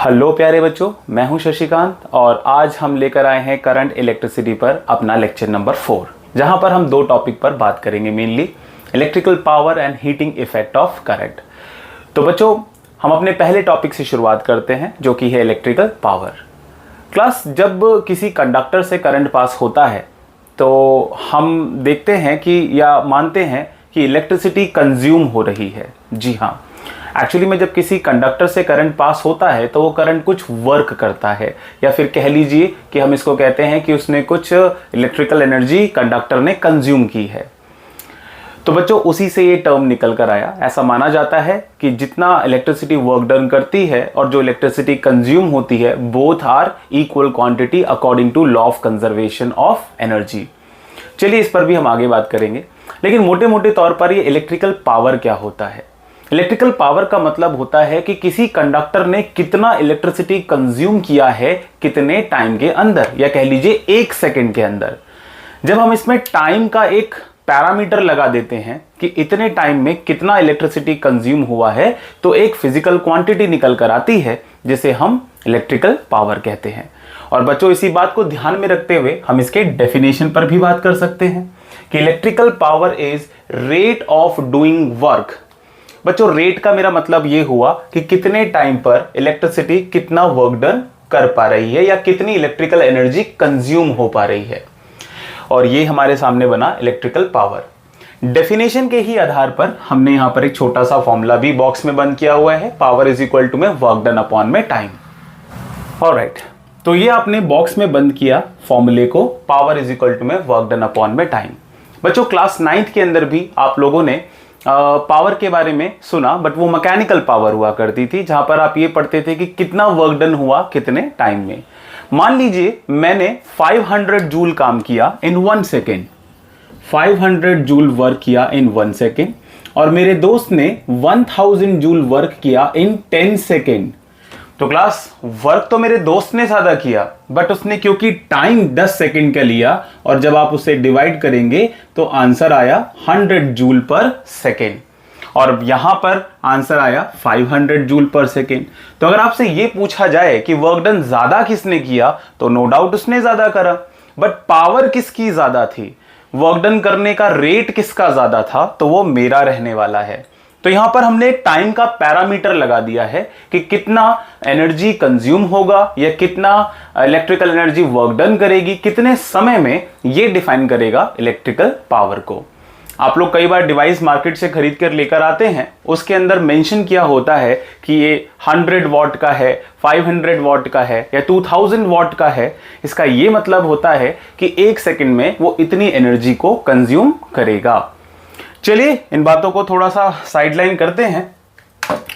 Hello प्यारे बच्चों, मैं हूं शशिकांत और आज हम लेकर आए हैं करंट इलेक्ट्रिसिटी पर अपना लेक्चर नंबर 4, जहां पर हम दो टॉपिक पर बात करेंगे, mainly electrical power and heating effect of current. तो बच्चों, हम अपने पहले टॉपिक से शुरुआत करते हैं जो कि है इलेक्ट्रिकल पावर। क्लास, जब किसी कंडक्टर से करंट पास होता है तो हम देखते हैं कि या मानते हैं कि इलेक्ट्रिसिटी कंज्यूम हो रही है। जी हाँ, एक्चुअली में जब किसी कंडक्टर से करंट पास होता है तो वो करंट कुछ वर्क करता है, या फिर कह लीजिए कि हम इसको कहते हैं कि उसने कुछ इलेक्ट्रिकल एनर्जी कंडक्टर ने कंज्यूम की है। तो बच्चों, उसी से ये टर्म निकल कर आया। ऐसा माना जाता है कि जितना इलेक्ट्रिसिटी वर्क डन करती है और जो इलेक्ट्रिसिटी कंज्यूम होती है, both are equal quantity according to law of conservation of energy. चलिए, इस पर भी हम आगे बात करेंगे, लेकिन मोटे मोटे तौर पर ये इलेक्ट्रिकल पावर क्या होता है। इलेक्ट्रिकल पावर का मतलब होता है कि किसी कंडक्टर ने कितना इलेक्ट्रिसिटी कंज्यूम किया है कितने टाइम के अंदर, या कह लीजिए 1 सेकंड के अंदर। जब हम इसमें टाइम का एक पैरामीटर लगा देते हैं कि इतने टाइम में कितना इलेक्ट्रिसिटी कंज्यूम हुआ है, तो एक फिजिकल क्वांटिटी निकल कर आती है जिसे हम इलेक्ट्रिकल पावर कहते हैं। और बच्चों, इसी बात को ध्यान में रखते हुए हम इसके डेफिनेशन पर भी बात कर सकते हैं कि electrical power is rate of doing work. बच्चों, रेट का मेरा मतलब ये हुआ कि कितने टाइम पर इलेक्ट्रिसिटी कितना वर्क डन कर पा रही है या कितनी इलेक्ट्रिकल एनर्जी कंज्यूम हो पा रही है, और ये हमारे सामने बना इलेक्ट्रिकल पावर। डेफिनेशन के ही आधार पर हमने यहां पर एक छोटा सा फॉर्मूला भी बॉक्स में बंद किया हुआ है, पावर इज इक्वल टू में वर्क डन अपॉन में टाइम। ऑलराइट, तो ये आपने बॉक्स में बंद किया फॉर्मूले को, पावर इज इक्वल टू में वर्क डन अपॉन में टाइम। बच्चों, क्लास 9th के अंदर भी आप लोगों ने पावर के बारे में सुना, बट वो मैकेनिकल पावर हुआ करती थी, जहां पर आप ये पढ़ते थे कि कितना वर्क डन हुआ कितने टाइम में। मान लीजिए मैंने 500 जूल काम किया इन 1 सेकेंड, 500 जूल वर्क किया इन 1 सेकेंड, और मेरे दोस्त ने 1000 जूल वर्क किया इन 10 सेकेंड। तो क्लास, वर्क तो मेरे दोस्त ने ज्यादा किया, बट उसने क्योंकि टाइम 10 सेकंड का लिया, और जब आप उसे डिवाइड करेंगे तो आंसर आया 100 जूल पर सेकेंड, और यहां पर आंसर आया 500 जूल पर सेकेंड। तो अगर आपसे यह पूछा जाए कि वर्क डन ज्यादा किसने किया, तो नो डाउट उसने ज्यादा करा, बट पावर किसकी ज्यादा थी, वर्क डन करने का रेट किसका ज्यादा था, तो वो मेरा रहने वाला है। तो यहां पर हमने एक टाइम का पैरामीटर लगा दिया है कि कितना एनर्जी कंज्यूम होगा या कितना इलेक्ट्रिकल एनर्जी वर्क डन करेगी कितने समय में, ये डिफाइन करेगा इलेक्ट्रिकल पावर को। आप लोग कई बार डिवाइस मार्केट से खरीद कर लेकर आते हैं, उसके अंदर मेंशन किया होता है कि ये 100 वॉट का है, 500 वॉट का है या 2000 वॉट का है। इसका ये मतलब होता है कि 1 सेकंड में वो इतनी एनर्जी को कंज्यूम करेगा। चलिए, इन बातों को थोड़ा सा साइडलाइन करते हैं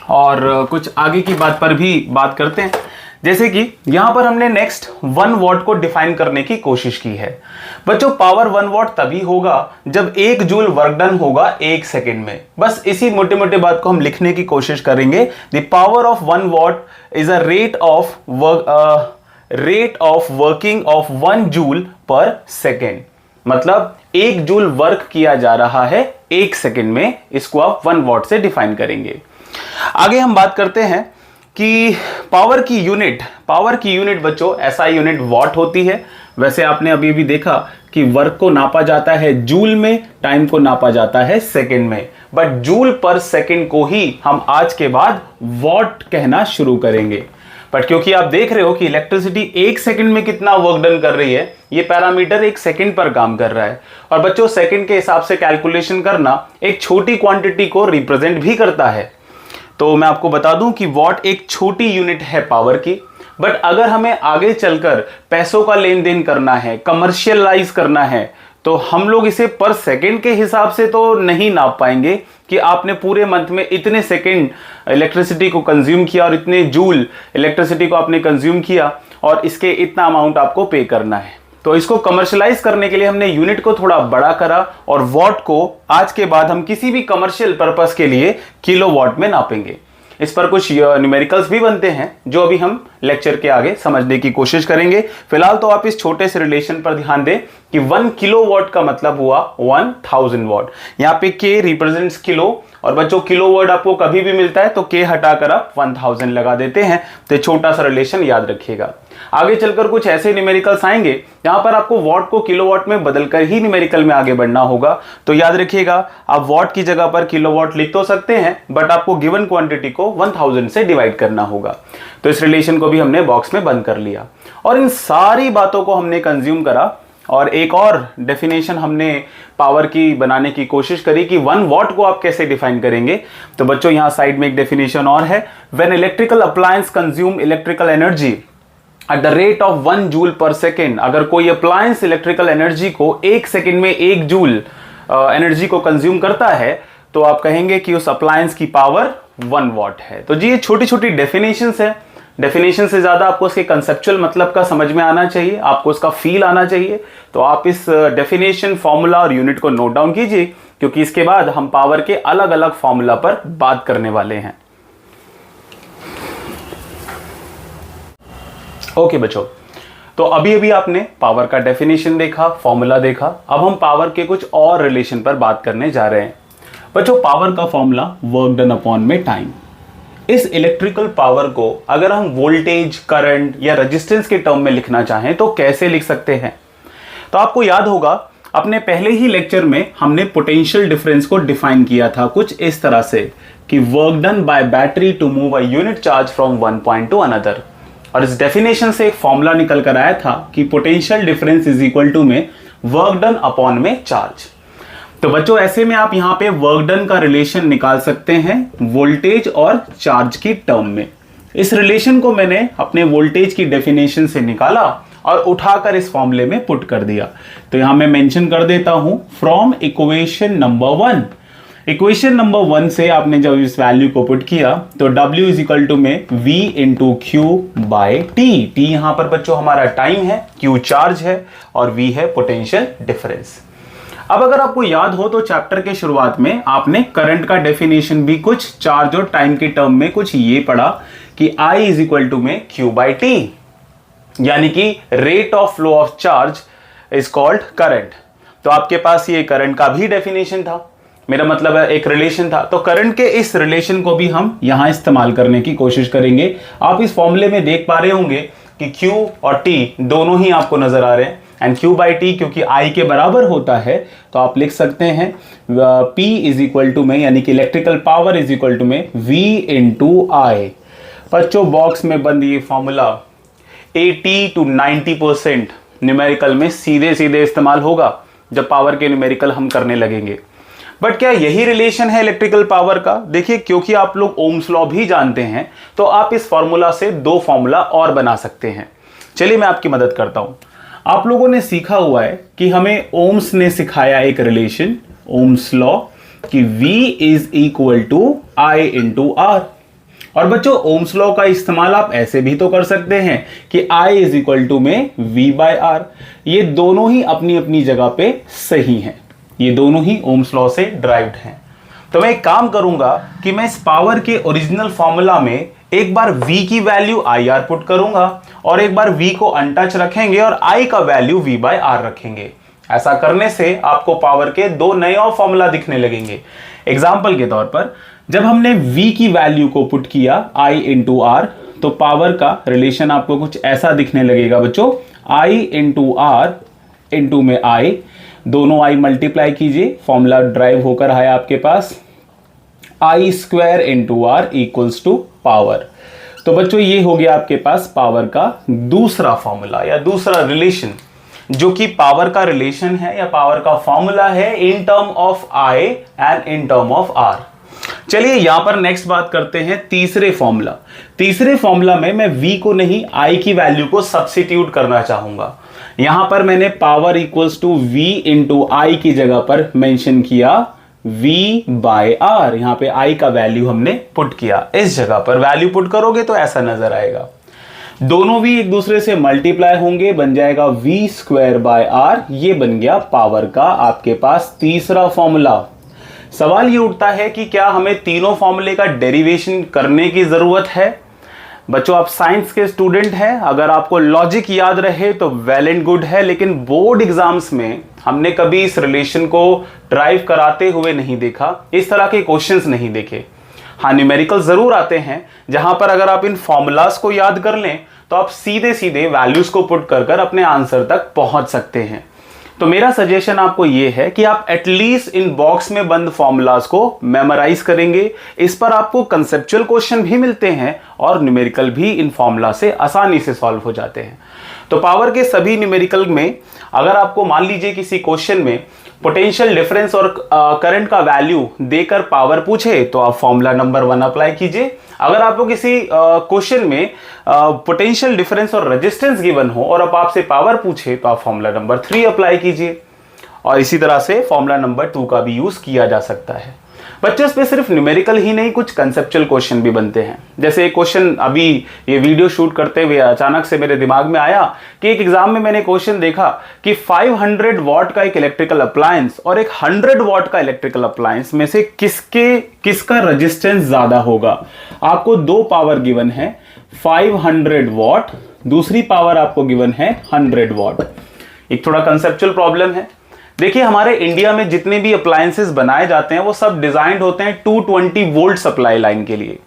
और कुछ आगे की बात पर भी बात करते हैं। जैसे कि यहां पर हमने नेक्स्ट 1 वॉट को डिफाइन करने की कोशिश की है। बच्चों, पावर 1 वॉट तभी होगा जब 1 जूल वर्क डन होगा 1 सेकेंड में। बस इसी मोटे मोटे बात को हम लिखने की कोशिश करेंगे। The power of 1 what is a rate of working of 1 joule पर सेकेंड। मतलब 1 जूल वर्क किया जा रहा है 1 सेकेंड में, इसको आप 1 वॉट से डिफाइन करेंगे। आगे हम बात करते हैं कि पावर की यूनिट बच्चों, ऐसा यूनिट वॉट होती है। वैसे आपने अभी भी देखा कि वर्क को नापा जाता है जूल में, टाइम को नापा जाता है सेकेंड में, बट जूल पर सेकेंड को ही हम आज के बाद वॉट कहना शुरू करेंगे। बट क्योंकि आप देख रहे हो कि इलेक्ट्रिसिटी 1 सेकंड में कितना वर्क डन कर रही है, ये पैरामीटर 1 सेकंड पर काम कर रहा है। और बच्चों, सेकंड के हिसाब से कैलकुलेशन करना एक छोटी क्वांटिटी को रिप्रेजेंट भी करता है। तो मैं आपको बता दूं कि वॉट एक छोटी यूनिट है पावर की, बट अगर हमें आगे चलकर पैसों का लेन देन करना है, कमर्शियलाइज करना है, तो हम लोग इसे पर सेकंड के हिसाब से तो नहीं नाप पाएंगे कि आपने पूरे मंथ में इतने सेकंड इलेक्ट्रिसिटी को कंज्यूम किया और इतने जूल इलेक्ट्रिसिटी को आपने कंज्यूम किया और इसके इतना अमाउंट आपको पे करना है। तो इसको कमर्शियलाइज करने के लिए हमने यूनिट को थोड़ा बड़ा करा और वॉट को आज के बाद हम किसी भी कमर्शियल पर्पस के लिए किलोवाट में नापेंगे। इस पर कुछ न्यूमेरिकल्स भी बनते हैं जो अभी हम लेक्चर के आगे समझने की कोशिश करेंगे। फिलहाल तो आप इस छोटे से रिलेशन पर ध्यान दें कि 1 किलोवाट का मतलब हुआ 1000 वॉट। यहाँ पे के रिप्रेजेंट्स किलो और बच्चों किलोवाट आपको कभी भी मिलता है तो के हटाकर आप 1000 लगा देते हैं। तो छोटा सा रिलेशन याद रखिएगा। आगे चलकर कुछ ऐसे न्यूमेरिकल्स आएंगे जहां पर आपको वॉट को किलोवाट में बदलकर ही न्यूमेरिकल में आगे बढ़ना होगा। तो याद रखिएगा, आप वॉट की जगह पर किलोवाट लिख तो सकते हैं, बट आपको गिवन क्वांटिटी को 1000 से डिवाइड करना होगा। तो इस रिलेशन को भी हमने बॉक्स में बंद कर लिया और इन सारी बातों को हमने कंज्यूम करा और एक और डेफिनेशन हमने पावर की बनाने की कोशिश करी कि 1 वॉट को आप कैसे डिफाइन करेंगे। तो बच्चों यहां साइड में एक डेफिनेशन और है, when electrical appliance consume electrical energy at the rate of 1 joule पर सेकेंड। अगर कोई अप्लायंस इलेक्ट्रिकल एनर्जी को 1 सेकेंड में 1 जूल एनर्जी को कंज्यूम करता है तो आप कहेंगे कि उस अप्लायंस की पावर 1 वॉट है। तो जी ये छोटी छोटी डेफिनेशंस है। डेफिनेशन से ज्यादा आपको उसके कंसेप्चुअल मतलब का समझ में आना चाहिए, आपको उसका फील आना चाहिए। तो आप इस डेफिनेशन, फॉर्मूला और यूनिट को नोट डाउन कीजिए, क्योंकि इसके बाद हम पावर के अलग अलग फॉर्मूला पर बात करने वाले हैं। ओके बच्चों, तो अभी अभी आपने पावर का डेफिनेशन देखा, फॉर्मूला देखा। अब हम पावर के कुछ और रिलेशन पर बात करने जा रहे हैं। बच्चों पावर का फॉर्मूला वर्क डन अपॉन में टाइम। इस इलेक्ट्रिकल पावर को अगर हम वोल्टेज, करंट या रेजिस्टेंस के टर्म में लिखना चाहें तो कैसे लिख सकते हैं। तो आपको याद होगा अपने पहले ही लेक्चर में हमने पोटेंशियल डिफरेंस को डिफाइन किया था कुछ इस तरह से कि work done by battery to move a unit charge from one point to another. और इस डेफिनेशन से एक फॉर्मूला निकल कर आया था कि potential difference is equal to में वर्क डन अपॉन में चार्ज। तो बच्चों ऐसे में आप यहां पे वर्क डन का रिलेशन निकाल सकते हैं वोल्टेज और चार्ज की टर्म में। इस रिलेशन को मैंने अपने वोल्टेज की डेफिनेशन से निकाला और उठाकर इस फॉर्मूले में पुट कर दिया। तो यहां मैं मेंशन कर देता हूं from equation number 1। Equation number 1 से आपने जब इस वैल्यू को पुट किया तो W इज इक्वल टू में V into q by t. T यहां पर बच्चों हमारा टाइम है, Q चार्ज है और V है पोटेंशियल डिफरेंस। अब अगर आपको याद हो तो चैप्टर के शुरुआत में आपने करंट का डेफिनेशन भी कुछ चार्ज और टाइम के टर्म में कुछ ये पढ़ा कि I इज इक्वल टू में Q बाय टी, यानी कि rate of flow of charge is called current. तो आपके पास ये करंट का भी डेफिनेशन था, मेरा मतलब है एक रिलेशन था। तो करंट के इस रिलेशन को भी हम यहां इस्तेमाल करने की कोशिश करेंगे। आप इस फॉर्मूले में देख पा रहे होंगे कि Q और T दोनों ही आपको नजर आ रहे हैं एंड Q बाई टी क्योंकि I के बराबर होता है तो आप लिख सकते हैं P इज इक्वल टू में, यानी कि electrical power is equal to में V इंटू आई। बच्चों बॉक्स में बंद ये फॉर्मूला 80 to 90% न्यूमेरिकल में सीधे सीधे इस्तेमाल होगा जब पावर के न्यूमेरिकल हम करने लगेंगे। बट क्या यही रिलेशन है इलेक्ट्रिकल पावर का? देखिए क्योंकि आप लोग ओम्स लॉ भी जानते हैं तो आप इस फॉर्मूला से 2 फॉर्मूला और बना सकते हैं। चलिए मैं आपकी मदद करता हूं। आप लोगों ने सीखा हुआ है कि हमें ओम्स ने सिखाया एक रिलेशन, ओम्स लॉ, कि V is equal to I into R। और बच्चों ओम्स लॉ का इस्तेमाल आप ऐसे भी तो कर सकते हैं कि I इज इक्वल टू में V बाय R। ये दोनों ही अपनी अपनी जगह पे सही हैं, ये दोनों ही ओम्स लॉ से ड्राइव्ड हैं। तो मैं एक काम करूंगा कि मैं इस पावर के ओरिजिनल फॉर्मूला में एक बार V की वैल्यू IR पुट करूंगा और एक बार V को अनटच रखेंगे और I का वैल्यू V बाय R रखेंगे। ऐसा करने से आपको पावर के 2 नए और फॉर्मूला दिखने लगेंगे। एग्जाम्पल के तौर पर जब हमने V की वैल्यू को पुट किया I इंटू R तो पावर का रिलेशन आपको कुछ ऐसा दिखने लगेगा बच्चों, I इंटू R इंटू में I, दोनों I मल्टीप्लाई कीजिए, फॉर्मूला ड्राइव होकर आया आपके पास I square into R equals to power. तो बच्चों ये हो गया आपके पास पावर का दूसरा फॉर्मूला या दूसरा रिलेशन, जो कि पावर का रिलेशन है या पावर का फॉर्मूला है in term of I and in term of R। चलिए यहां पर नेक्स्ट बात करते हैं तीसरे फॉर्मूला। तीसरे फॉर्मूला में मैं V को नहीं I की वैल्यू को सब्स्टिट्यूट करना चाहूंगा। यहां पर मैंने power equals to V into I की जगह पर मेंशन किया V बाय R। यहां पे I का वैल्यू हमने पुट किया, इस जगह पर वैल्यू पुट करोगे तो ऐसा नजर आएगा। दोनों V एक दूसरे से मल्टीप्लाई होंगे, बन जाएगा V स्क्वायर बाय R। ये बन गया पावर का आपके पास तीसरा फॉर्मूला। सवाल ये उठता है कि क्या हमें तीनों फॉर्मूले का डेरिवेशन करने की जरूरत है? बच्चों आप साइंस के स्टूडेंट हैं, अगर आपको लॉजिक याद रहे तो वेल एंड गुड है, लेकिन बोर्ड एग्जाम्स में हमने कभी इस रिलेशन को ड्राइव कराते हुए नहीं देखा, इस तरह के क्वेश्चंस नहीं देखे। हाँ, न्यूमेरिकल जरूर आते हैं जहां पर अगर आप इन फॉर्मूलाज को याद कर लें तो आप सीधे सीधे वैल्यूज को पुट कर कर अपने आंसर तक पहुंच सकते हैं। तो मेरा सजेशन आपको यह है कि आप एटलीस्ट इन बॉक्स में बंद फॉर्मूलाज को मेमोराइज करेंगे। इस पर आपको कंसेप्चुअल क्वेश्चन भी मिलते हैं और न्यूमेरिकल भी इन फॉर्मूला से आसानी से सॉल्व हो जाते हैं। तो पावर के सभी न्यूमेरिकल में अगर आपको मान लीजिए किसी क्वेश्चन में पोटेंशियल डिफरेंस और करंट का वैल्यू देकर पावर पूछे तो आप फॉर्मूला नंबर 1 अप्लाई कीजिए। अगर आपको किसी क्वेश्चन में पोटेंशियल डिफरेंस और रेजिस्टेंस गिवन हो और अब आपसे पावर पूछे तो आप फॉर्मूला नंबर 3 अप्लाई कीजिए। और इसी तरह से फॉर्मूला नंबर 2 का भी यूज किया जा सकता है। बच्चों इसमें सिर्फ न्यूमेरिकल ही नहीं, कुछ कंसेप्चुअल क्वेश्चन भी बनते हैं। जैसे एक क्वेश्चन अभी ये वीडियो शूट करते हुए अचानक से मेरे दिमाग में आया कि एक एग्जाम में मैंने क्वेश्चन देखा कि 500 वॉट का एक इलेक्ट्रिकल अप्लायंस और एक 100 वॉट का इलेक्ट्रिकल अप्लायंस में से किसका रेजिस्टेंस ज्यादा होगा। आपको दो पावर गिवन है, 500 वॉट, दूसरी पावर आपको गिवन है 100 वॉट। एक थोड़ा कंसेप्चुअल प्रॉब्लम है। देखिए हमारे इंडिया में जितने भी अप्लायंसेस बनाए जाते हैं वो सब डिजाइंड होते हैं 220 वोल्ट सप्लाई लाइन के लिए।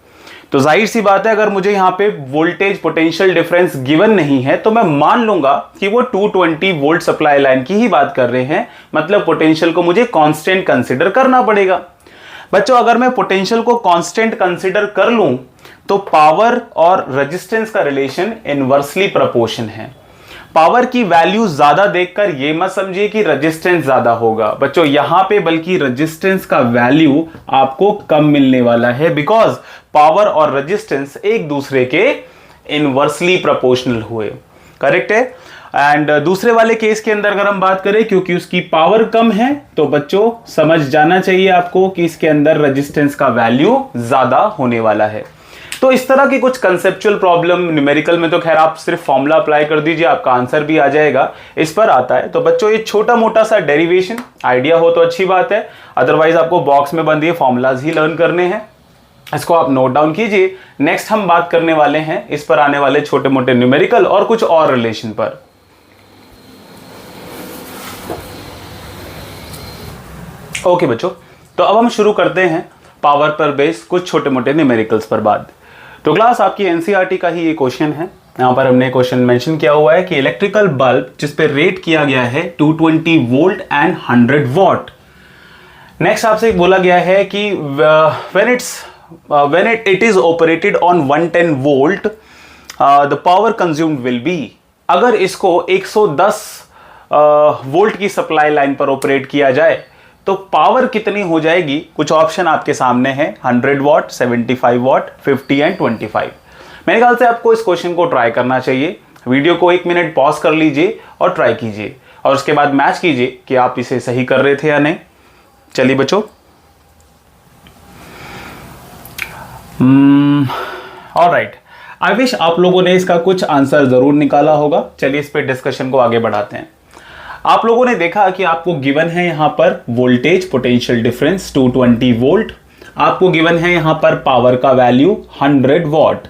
तो जाहिर सी बात है अगर मुझे यहाँ पे वोल्टेज पोटेंशियल डिफरेंस गिवन नहीं है तो मैं मान लूंगा कि वो 220 वोल्ट सप्लाई लाइन की ही बात कर रहे हैं, मतलब पोटेंशियल को मुझे कांस्टेंट कंसीडर करना पड़ेगा। बच्चों अगर मैं पोटेंशियल को कांस्टेंट कंसीडर कर लूं तो पावर और रेजिस्टेंस का रिलेशन इनवर्सली प्रोपोर्शन है। पावर की वैल्यू ज्यादा देखकर ये मत समझिए कि रेजिस्टेंस ज्यादा होगा बच्चों, यहां पे बल्कि रेजिस्टेंस का वैल्यू आपको कम मिलने वाला है, बिकॉज पावर और रेजिस्टेंस एक दूसरे के इनवर्सली प्रोपोर्शनल हुए। करेक्ट है। एंड दूसरे वाले केस के अंदर अगर हम बात करें, क्योंकि उसकी पावर कम है तो बच्चों समझ जाना चाहिए आपको कि इसके अंदर रेजिस्टेंस का वैल्यू ज्यादा होने वाला है। तो इस तरह की कुछ कंसेप्चुअल प्रॉब्लम न्यूमेरिकल में तो खैर आप सिर्फ फॉर्मूला अप्लाई कर दीजिए, आपका आंसर भी आ जाएगा, इस पर आता है। तो बच्चों ये छोटा मोटा सा डेरिवेशन आइडिया हो तो अच्छी बात है, अदरवाइज आपको बॉक्स में बंद ये फॉर्मूलाज ही लर्न करने हैं। इसको आप नोट डाउन कीजिए। नेक्स्ट हम बात करने वाले हैं इस पर आने वाले छोटे मोटे न्यूमेरिकल और कुछ और रिलेशन पर। ओके बच्चों, तो अब हम शुरू करते हैं पावर पर बेस्ड कुछ छोटे मोटे न्यूमेरिकल्स पर बात। तो क्लास आपकी एनसीईआरटी का ही ये क्वेश्चन है। यहां पर हमने क्वेश्चन मेंशन किया हुआ है कि इलेक्ट्रिकल बल्ब जिस पे रेट किया गया है 220 वोल्ट एंड 100 वॉट। नेक्स्ट आपसे बोला गया है कि when it is operated on 110 volt the power consumed will be। अगर इसको 110 वोल्ट की सप्लाई लाइन पर ऑपरेट किया जाए तो पावर कितनी हो जाएगी। कुछ ऑप्शन आपके सामने हैं, 100 वॉट, 75 वॉट, 50 एंड 25। मेरे ख्याल से आपको इस क्वेश्चन को ट्राई करना चाहिए। वीडियो को 1 मिनट पॉज कर लीजिए और ट्राई कीजिए और उसके बाद मैच कीजिए कि आप इसे सही कर रहे थे या नहीं। चलिए बच्चों, ऑलराइट, आई विश आप लोगों ने इसका कुछ आंसर जरूर निकाला होगा। चलिए इस पे डिस्कशन को आगे बढ़ाते हैं। आप लोगों ने देखा कि आपको गिवन है यहां पर वोल्टेज पोटेंशियल डिफरेंस 220 वोल्ट, आपको गिवन है यहां पर पावर का वैल्यू 100 वॉट।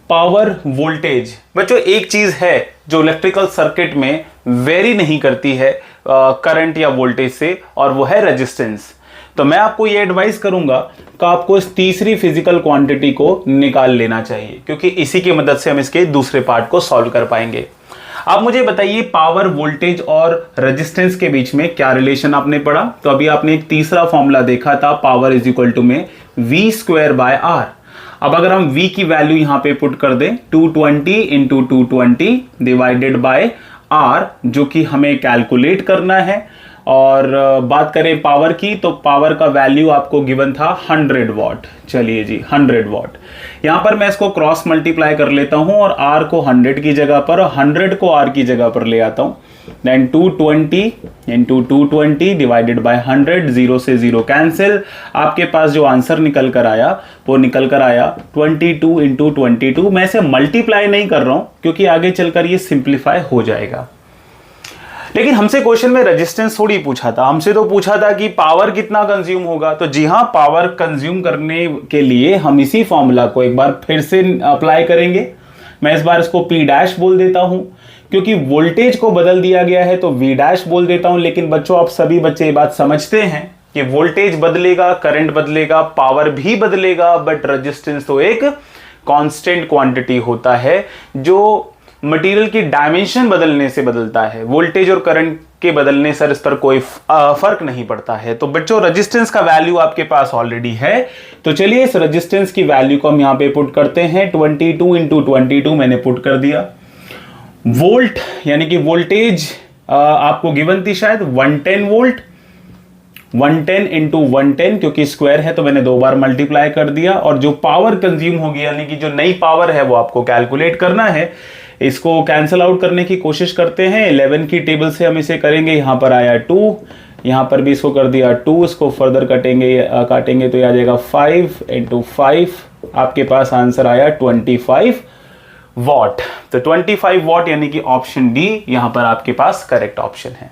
पावर वोल्टेज बच्चों एक चीज है जो इलेक्ट्रिकल सर्किट में वेरी नहीं करती है करंट या वोल्टेज से, और वो है रेजिस्टेंस। तो मैं आपको ये एडवाइस करूंगा कि आपको इस तीसरी फिजिकल क्वांटिटी को निकाल लेना चाहिए, क्योंकि इसी की मदद से हम इसके दूसरे पार्ट को सॉल्व कर पाएंगे। आप मुझे बताइए पावर वोल्टेज और रेजिस्टेंस के बीच में क्या रिलेशन आपने पढ़ा। तो अभी आपने एक तीसरा फॉर्मूला देखा था, पावर इज इक्वल टू में V स्क्वायर बाय R। अब अगर हम V की वैल्यू यहां पे पुट कर दें 220 इंटू 220 डिवाइडेड बाय R, जो कि हमें कैलकुलेट करना है, और बात करें पावर की तो पावर का वैल्यू आपको गिवन था 100 वॉट। चलिए जी 100 वॉट, यहां पर मैं इसको क्रॉस मल्टीप्लाई कर लेता हूं और R को 100 की जगह पर और 100 को R की जगह पर ले आता हूं। देन 220 इंटू 220 डिवाइडेड बाय 100, 0 से 0 कैंसिल। आपके पास जो आंसर निकल कर आया वो निकल कर आया 22 इंटू 22। मैं इसे मल्टीप्लाई नहीं कर रहा हूं क्योंकि आगे चलकर ये सिंप्लीफाई हो जाएगा। लेकिन हमसे क्वेश्चन में रेजिस्टेंस थोड़ी पूछा था, हमसे तो पूछा था कि पावर कितना कंज्यूम होगा। तो जी हाँ, पावर कंज्यूम करने के लिए हम इसी फॉर्मूला को एक बार फिर से अप्लाई करेंगे। मैं इस बार इसको P डैश बोल देता हूं, क्योंकि वोल्टेज को बदल दिया गया है तो V डैश बोल देता हूं। लेकिन बच्चों, आप सभी बच्चे ये बात समझते हैं कि वोल्टेज बदलेगा, करंट बदलेगा, पावर भी बदलेगा, बट रेजिस्टेंस तो एक कांस्टेंट क्वांटिटी होता है जो मटेरियल की डायमेंशन बदलने से बदलता है। वोल्टेज और करंट के बदलने से इस पर कोई फर्क नहीं पड़ता है। तो बच्चों, रेजिस्टेंस का वैल्यू आपके पास ऑलरेडी है, तो चलिए इस रेजिस्टेंस की वैल्यू को हम यहां पे पुट करते हैं। 22 इंटू 22 मैंने पुट कर दिया। वोल्ट यानी कि वोल्टेज आपको गिवन थी शायद 110 वोल्ट। 110 इंटू 110, क्योंकि स्क्वायर है तो मैंने 2 बार मल्टीप्लाई कर दिया। और जो पावर कंज्यूम होगी यानी कि जो नई पावर है वो आपको कैलकुलेट करना है। इसको कैंसिल आउट करने की कोशिश करते हैं। 11 की टेबल से हम इसे करेंगे। यहां पर आया 2, यहां पर भी इसको कर दिया 2। इसको फर्दर काटेंगे तो आ जाएगा 5 इंटू 5। आपके पास आंसर आया 25 वॉट। तो 25 वॉट यानी कि ऑप्शन डी यहां पर आपके पास करेक्ट ऑप्शन है।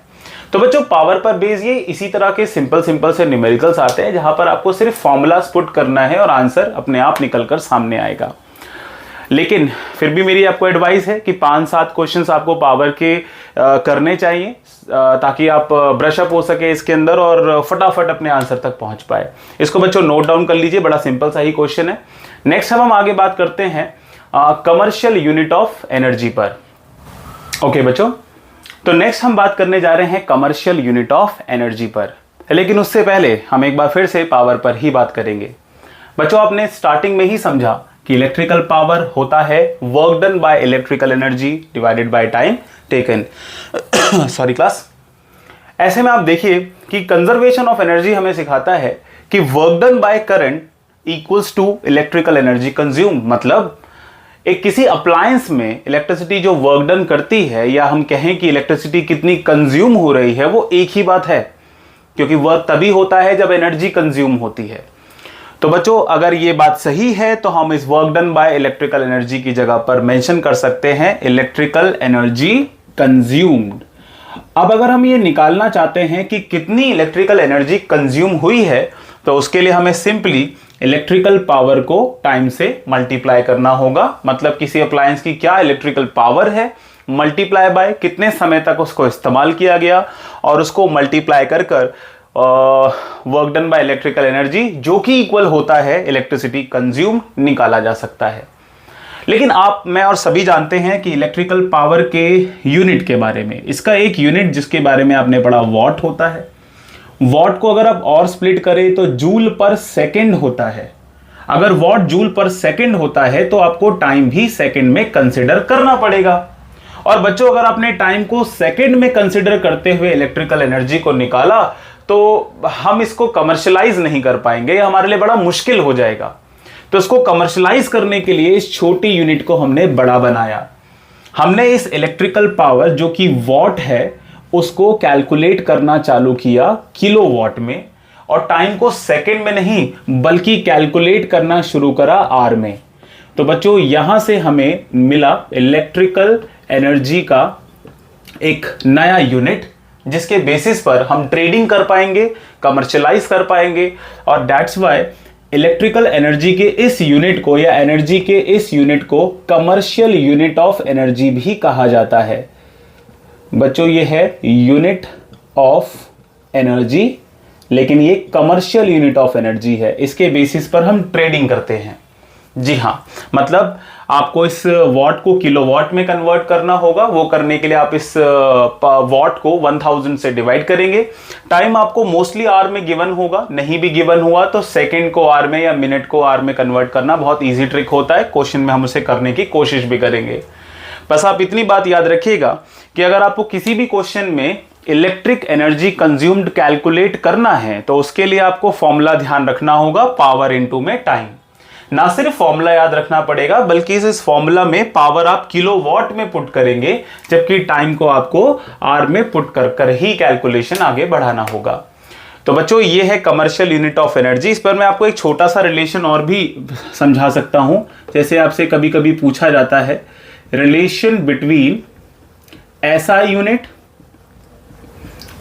तो बच्चों, पावर पर बेस ये इसी तरह के सिंपल से न्यूमेरिकल्स आते हैं जहां पर आपको सिर्फ फॉर्मूलास पुट करना है और आंसर अपने आप निकलकर सामने आएगा। लेकिन फिर भी मेरी आपको एडवाइस है कि 5-7 क्वेश्चंस आपको पावर के करने चाहिए, ताकि आप ब्रश अप हो सके इसके अंदर और फटाफट अपने आंसर तक पहुंच पाए। इसको बच्चों नोट डाउन कर लीजिए, बड़ा सिंपल सा ही क्वेश्चन है। नेक्स्ट हम आगे बात करते हैं कमर्शियल यूनिट ऑफ एनर्जी पर। ओके बच्चों, तो नेक्स्ट हम बात करने जा रहे हैं कमर्शियल यूनिट ऑफ एनर्जी पर। लेकिन उससे पहले हम एक बार फिर से पावर पर ही बात करेंगे। बच्चों, आपने स्टार्टिंग में ही समझा कि इलेक्ट्रिकल पावर होता है work done by electrical energy divided by time taken. Sorry class. ऐसे में आप देखिए कि कंजर्वेशन ऑफ एनर्जी हमें सिखाता है कि work done by current equals to electrical energy consume. मतलब एक किसी अप्लायंस में इलेक्ट्रिसिटी जो वर्क डन करती है, या हम कहें कि इलेक्ट्रिसिटी कितनी कंज्यूम हो रही है, वो एक ही बात है, क्योंकि वर्क तभी होता है जब एनर्जी कंज्यूम होती है। तो बच्चों, अगर ये बात सही है तो हम इस work done by electrical energy की जगह पर मेंशन कर सकते हैं इलेक्ट्रिकल एनर्जी कंज्यूम्ड। अब अगर हम ये निकालना चाहते हैं कि कितनी इलेक्ट्रिकल एनर्जी कंज्यूम हुई है, तो उसके लिए हमें सिंपली इलेक्ट्रिकल पावर को टाइम से मल्टीप्लाई करना होगा। मतलब किसी अप्लायंस की क्या इलेक्ट्रिकल पावर है, मल्टीप्लाई बाय कितने समय तक उसको इस्तेमाल किया गया, और उसको मल्टीप्लाई कर कर work done by electrical energy, जो कि इक्वल होता है इलेक्ट्रिसिटी कंज्यूम, निकाला जा सकता है। लेकिन आप, मैं और सभी जानते हैं कि इलेक्ट्रिकल पावर के यूनिट के बारे में, इसका एक यूनिट जिसके बारे में आपने पढ़ा वॉट होता है। वॉट को अगर आप और स्प्लिट करें तो जूल पर सेकंड होता है। अगर वॉट जूल पर सेकंड होता है तो आपको टाइम भी सेकंड में कंसिडर करना पड़ेगा। और बच्चों, अगर आपने टाइम को सेकंड में कंसिडर करते हुए इलेक्ट्रिकल एनर्जी को निकाला तो हम इसको कमर्शलाइज नहीं कर पाएंगे, ये हमारे लिए बड़ा मुश्किल हो जाएगा। तो इसको कमर्शलाइज करने के लिए इस छोटी यूनिट को हमने बड़ा बनाया। हमने इस इलेक्ट्रिकल पावर जो कि वॉट है उसको कैलकुलेट करना चालू किया किलोवाट में, और टाइम को सेकंड में नहीं बल्कि कैलकुलेट करना शुरू करा आर में। तो बच्चों, यहां से हमें मिला इलेक्ट्रिकल एनर्जी का एक नया यूनिट, जिसके बेसिस पर हम ट्रेडिंग कर पाएंगे, कमर्शियलाइज कर पाएंगे। और दैट्स व्हाई इलेक्ट्रिकल एनर्जी के इस यूनिट को, या एनर्जी के इस यूनिट को, कमर्शियल यूनिट ऑफ एनर्जी भी कहा जाता है। बच्चों, ये है यूनिट ऑफ एनर्जी, लेकिन ये कमर्शियल यूनिट ऑफ एनर्जी है। इसके बेसिस पर हम ट्रेडिंग करते हैं। जी हाँ, मतलब आपको इस वॉट को किलोवाट में कन्वर्ट करना होगा। वो करने के लिए आप इस वॉट को 1000 से डिवाइड करेंगे। टाइम आपको मोस्टली आर में गिवन होगा, नहीं भी गिवन हुआ तो सेकंड को आर में या मिनट को आर में कन्वर्ट करना बहुत इजी ट्रिक होता है। क्वेश्चन में हम उसे करने की कोशिश भी करेंगे। बस आप इतनी बात याद रखिएगा कि अगर आपको किसी भी क्वेश्चन में इलेक्ट्रिक एनर्जी कंज्यूम्ड कैलकुलेट करना है तो उसके लिए आपको फॉर्मूला ध्यान रखना होगा, पावर इनटू में टाइम। ना सिर्फ फॉर्मूला याद रखना पड़ेगा बल्कि इस फॉर्मूला में पावर आप किलोवाट में पुट करेंगे, जबकि टाइम को आपको आर में पुट कर ही कैलकुलेशन आगे बढ़ाना होगा। तो बच्चों, ये है कमर्शियल यूनिट ऑफ एनर्जी। इस पर मैं आपको एक छोटा सा रिलेशन और भी समझा सकता हूं। जैसे आपसे कभी कभी पूछा जाता है relation between SI unit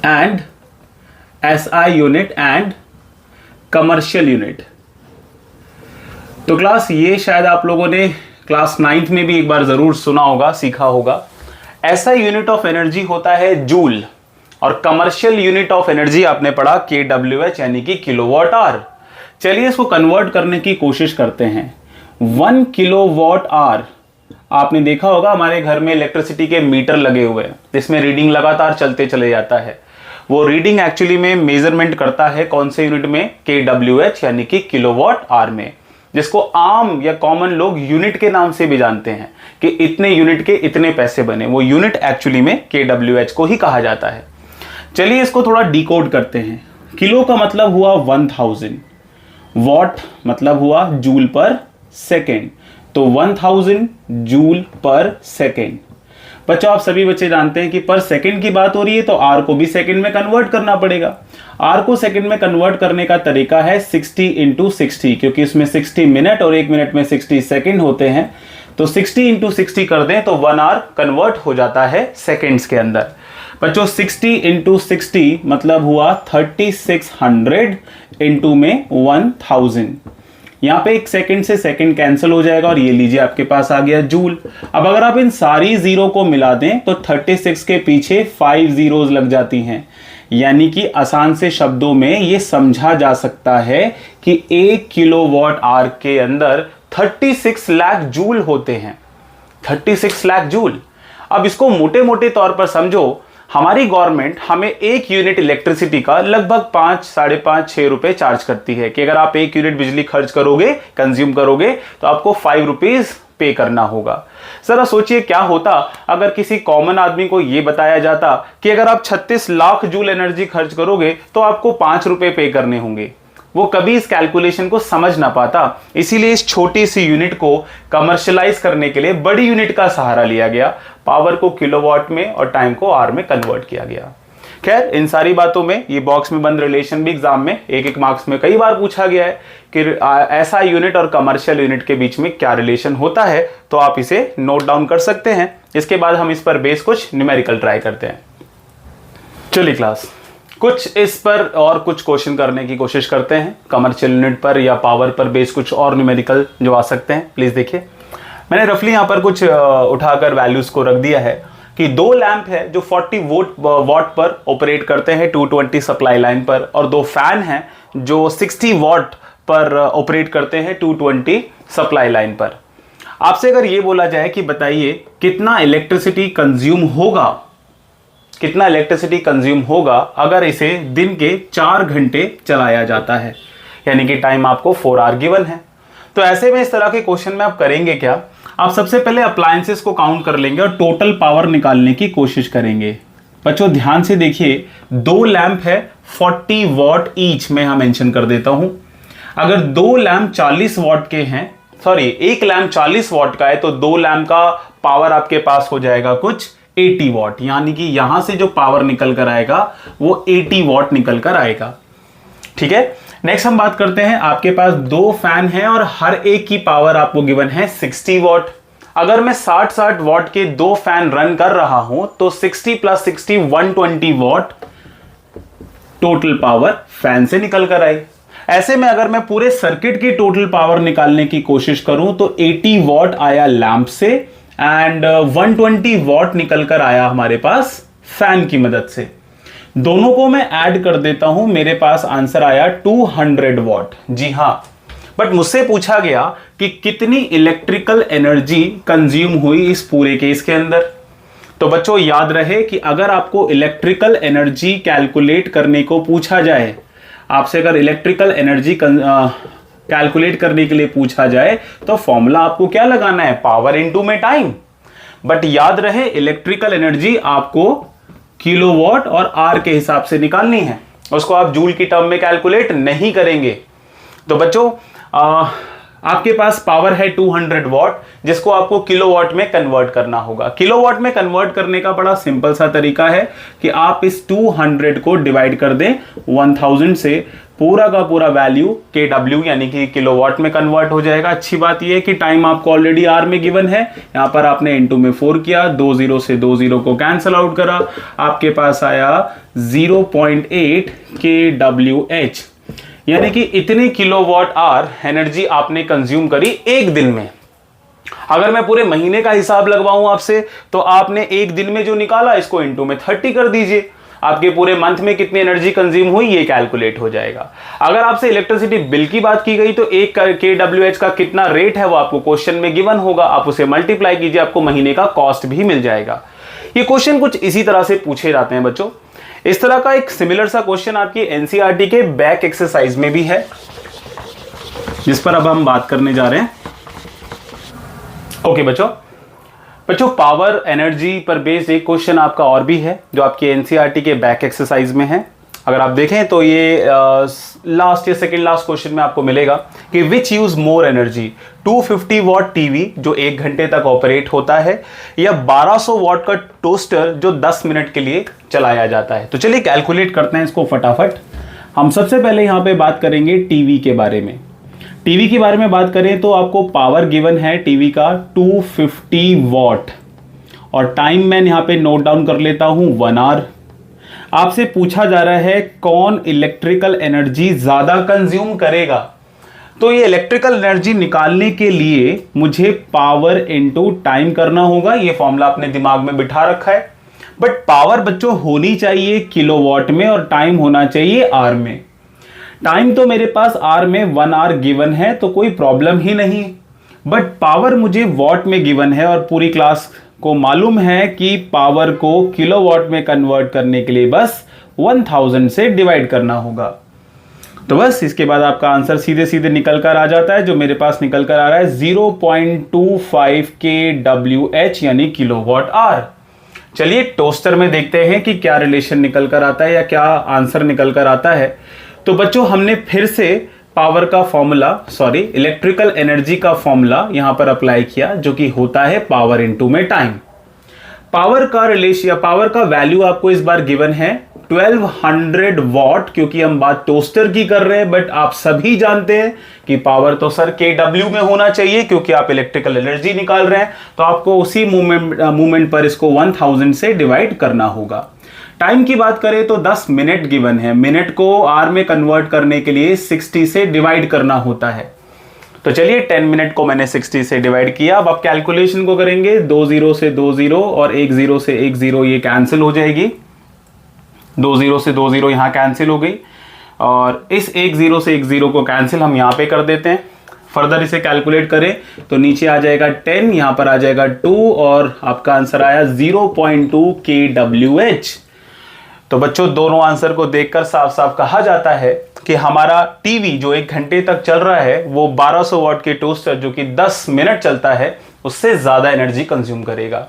and SI unit and commercial unit. तो क्लास ये शायद आप लोगों ने क्लास 9th में भी एक बार जरूर सुना होगा, सीखा होगा। SI यूनिट ऑफ एनर्जी होता है जूल और कमर्शियल यूनिट ऑफ एनर्जी आपने पढ़ा kWh यानी कि किलोवाट आवर। चलिए इसको कन्वर्ट करने की कोशिश करते हैं। 1 किलोवाट आवर, आपने देखा होगा हमारे घर में इलेक्ट्रिसिटी के मीटर लगे हुए हैं जिसमें रीडिंग लगातार चलते चले जाता है। वो रीडिंग एक्चुअली में मेजरमेंट करता है कौन से यूनिट में, kWh यानी कि किलोवाट आवर में, जिसको आम या कॉमन लोग यूनिट के नाम से भी जानते हैं कि इतने यूनिट के इतने पैसे बने। वो यूनिट एक्चुअली में kWh को ही कहा जाता है। चलिए इसको थोड़ा डिकोड करते हैं। किलो का मतलब हुआ 1000, वॉट मतलब हुआ जूल पर सेकेंड, तो 1000 जूल पर सेकेंड। बच्चों आप सभी बच्चे जानते हैं कि पर सेकंड की बात हो रही है तो आर को भी सेकंड में कन्वर्ट करना पड़ेगा। आर को सेकंड में कन्वर्ट करने का तरीका है 60 × 60, क्योंकि इसमें 60 मिनट और 1 मिनट में 60 सेकंड होते हैं। तो 60 × 60 कर दें तो 1 आवर कन्वर्ट हो जाता है सेकंड्स के अंदर। बच्चों 60 × 60 मतलब हुआ 3600 इंटू में 1000। यहाँ पे एक सेकंड से सेकंड कैंसिल हो जाएगा और ये लीजिए आपके पास आ गया जूल। अब अगर आप इन सारी जीरो को मिला दें तो 36 के पीछे 5 जीरोज लग जाती हैं, यानी कि आसान से शब्दों में ये समझा जा सकता है कि 1 किलोवाट आवर के अंदर 36 लाख जूल होते हैं। 36 लाख जूल। अब इसको मोटे मोटे तौर पर समझो, हमारी गवर्नमेंट हमें 1 यूनिट इलेक्ट्रिसिटी का लगभग 5, 5.5, 6 रुपए चार्ज करती है कि अगर आप 1 यूनिट बिजली खर्च करोगे, कंज्यूम करोगे, तो आपको 5 रुपीज पे करना होगा। जरा सोचिए क्या होता अगर किसी कॉमन आदमी को यह बताया जाता कि अगर आप 36 लाख जूल एनर्जी खर्च करोगे तो आपको 5 रुपए पे करने होंगे। वो कभी इस कैलकुलेशन को समझ ना पाता। इसीलिए इस छोटी सी यूनिट को कमर्शियलाइज करने के लिए बड़ी यूनिट का सहारा लिया गया। पावर को किलोवाट में और टाइम को आवर में कन्वर्ट किया गया। खैर इन सारी बातों में ये बॉक्स में बंद रिलेशन भी एग्जाम में एक मार्क्स में कई बार पूछा गया है कि ऐसा यूनिट और कमर्शियल यूनिट के बीच में क्या रिलेशन होता है, तो आप इसे नोट डाउन कर सकते हैं। इसके बाद हम इस पर बेस कुछ न्यूमेरिकल ट्राई करते हैं। चलिए क्लास कुछ इस पर और कुछ क्वेश्चन करने की कोशिश करते हैं, कमर्शियल यूनिट पर या पावर पर बेस कुछ और न्यूमेरिकल जो आ सकते हैं। प्लीज देखिए मैंने रफली यहाँ पर कुछ उठाकर वैल्यूज को रख दिया है कि 2 लैंप है जो 40 वॉट पर ऑपरेट करते हैं 220 सप्लाई लाइन पर, और 2 फैन हैं जो 60 वॉट पर ऑपरेट करते हैं 220 सप्लाई लाइन पर। आपसे अगर ये बोला जाए कि बताइए कितना इलेक्ट्रिसिटी कंज्यूम होगा अगर इसे दिन के 4 घंटे चलाया जाता है, यानी कि टाइम आपको 4 आवर गिवन है। तो ऐसे में इस तरह के क्वेश्चन में आप करेंगे क्या, आप सबसे पहले अप्लायंसेस को काउंट कर लेंगे और टोटल पावर निकालने की कोशिश करेंगे। बच्चों ध्यान से देखिए 2 लैंप है 40 वॉट ईच में हम मेंशन कर देता हूं। अगर 2 लैंप 40 वॉट के हैं, सॉरी 1 लैंप 40 वॉट का है तो 2 लैंप का पावर आपके पास हो जाएगा कुछ 80 वॉट, यानी कि यहां से जो पावर निकल कर आएगा वो 80 वॉट निकल कर आएगा। ठीक है, नेक्स्ट हम बात करते हैं, आपके पास 2 फैन हैं और हर एक की पावर आपको गिवन है 60 वॉट। अगर मैं 60 वॉट के 2 फैन रन कर रहा हूं तो 60 + 60 120 वॉट टोटल पावर फैन से निकल कर आई। ऐसे में अगर मैं पूरे सर्किट की टोटल पावर निकालने की कोशिश करूं तो 80 वॉट आया लैंप से एंड 120 वॉट निकल कर आया हमारे पास फैन की मदद से। दोनों को मैं ऐड कर देता हूं, मेरे पास आंसर आया 200 वॉट। जी हां, बट मुझसे पूछा गया कि कितनी इलेक्ट्रिकल एनर्जी कंज्यूम हुई इस पूरे केस के अंदर। तो बच्चों याद रहे कि अगर आपको इलेक्ट्रिकल एनर्जी कैलकुलेट करने को पूछा जाए, आपसे अगर इलेक्ट्रिकल एनर्जी कैलकुलेट करने के लिए पूछा जाए तो फॉर्मूला आपको क्या लगाना है, पावर इनटू में टाइम। बट याद रहे इलेक्ट्रिकल एनर्जी आपको किलोवाट और आवर के हिसाब से निकालनी है, उसको आप जूल की टर्म में कैलकुलेट नहीं करेंगे। तो बच्चों आपके पास पावर है 200 वॉट, जिसको आपको किलोवाट में कन्वर्ट करना होगा। किलोवाट में कन्वर्ट करने का बड़ा सिंपल सा तरीका है कि आप इस 200 को डिवाइड कर दें 1000 से, पूरा का पूरा वैल्यू kW यानी कि किलोवाट में कन्वर्ट हो जाएगा। अच्छी बात यह है कि टाइम आपको ऑलरेडी आर में गिवन है, यहां पर आपने इनटू में 4 किया, 20 से 20 को कैंसिल आउट करा, आपके पास आया 0.8 kWh, यानी कि इतने किलोवाट आवर एनर्जी आपने कंज्यूम करी एक दिन में। अगर मैं पूरे महीने का हिसाब लगवाऊं आपसे, तो आपने एक दिन में जो निकाला इसको इनटू में 30 कर दीजिए, आपके पूरे मंथ में कितनी एनर्जी कंज्यूम हुई ये कैलकुलेट हो जाएगा। अगर आपसे इलेक्ट्रिसिटी बिल की बात की गई तो एक kWh का कितना रेट है वो आपको क्वेश्चन में गिवन होगा, आप उसे मल्टीप्लाई कीजिए, आपको महीने का कॉस्ट भी मिल जाएगा। ये क्वेश्चन कुछ इसी तरह से पूछे जाते हैं बच्चों। इस तरह का एक सिमिलर सा क्वेश्चन आपकी एनसीईआरटी के बैक एक्सरसाइज में भी है, जिस पर अब हम बात करने जा रहे हैं। ओके बच्चों, पावर एनर्जी पर बेस्ड एक क्वेश्चन आपका और भी है जो आपके एनसीईआरटी के बैक एक्सरसाइज में है। अगर आप देखें तो ये लास्ट या सेकेंड लास्ट क्वेश्चन में आपको मिलेगा कि विच use more energy, 250 what TV जो 1 घंटे तक ऑपरेट होता है, या 1200 वॉट का टोस्टर जो 10 मिनट के लिए चलाया जाता है। तो चलिए कैलकुलेट करते हैं इसको फटाफट। हम सबसे पहले यहाँ पे बात करेंगे टीवी के बारे में। टीवी के बारे में बात करें तो आपको पावर गिवन है टीवी का 250 वॉट, और टाइम मैं यहाँ पे नोट डाउन कर लेता हूँ 1 आवर। आपसे पूछा जा रहा है कौन इलेक्ट्रिकल एनर्जी ज्यादा कंज्यूम करेगा। तो ये इलेक्ट्रिकल एनर्जी निकालने के लिए मुझे पावर इनटू टाइम करना होगा। ये फॉर्मूला अपने दिमाग में बिठा रखा है, बट पावर बच्चों होनी चाहिए किलोवाट में और टाइम होना चाहिए आर में। टाइम तो मेरे पास आर में 1 आवर गिवन है तो कोई प्रॉब्लम ही नहीं, बट पावर मुझे वॉट में गिवन है और पूरी क्लास को मालूम है कि पावर को किलोवाट में कन्वर्ट करने के लिए बस 1000 से डिवाइड करना होगा। तो बस इसके बाद आपका आंसर सीधे सीधे निकल कर आ जाता है, जो मेरे पास निकल कर आ रहा है 0.25 kWh यानी किलोवाट आवर। चलिए टोस्टर में देखते हैं कि क्या रिलेशन निकल कर आता है या क्या आंसर निकल कर आता है। तो बच्चों हमने फिर से पावर का फॉर्मूला, इलेक्ट्रिकल एनर्जी का फॉर्मूला यहां पर अप्लाई किया, जो कि होता है पावर इनटू में टाइम। पावर का रिलेशन या पावर का वैल्यू आपको इस बार गिवन है 1200 वॉट, क्योंकि हम बात टोस्टर की कर रहे हैं, बट आप सभी जानते हैं कि पावर तो सर kW में होना चाहिए, क्योंकि आप इलेक्ट्रिकल एनर्जी निकाल रहे हैं, तो आपको उसी मूवमेंट पर इसको 1000 से डिवाइड करना होगा। टाइम की बात करें तो 10 मिनट गिवन है, मिनट को आर में कन्वर्ट करने के लिए 60 से डिवाइड करना होता है। तो चलिए 10 मिनट को मैंने 60 से डिवाइड किया। अब आप कैलकुलेशन को करेंगे, 20 से 20 और 10 से 10 ये कैंसिल हो जाएगी, 20 से 20 यहां कैंसिल हो गई, और इस 10 से 10 को कैंसिल हम यहां पे कर देते हैं। फर्दर इसे कैलकुलेट करें तो नीचे आ जाएगा 10, यहां पर आ जाएगा 2, और आपका आंसर आया 0.2 kWh। तो बच्चों दोनों आंसर को देखकर साफ साफ कहा जाता है कि हमारा टीवी जो 1 घंटे तक चल रहा है वो 1200 वॉट के टोस्टर जो कि 10 मिनट चलता है उससे ज्यादा एनर्जी कंज्यूम करेगा।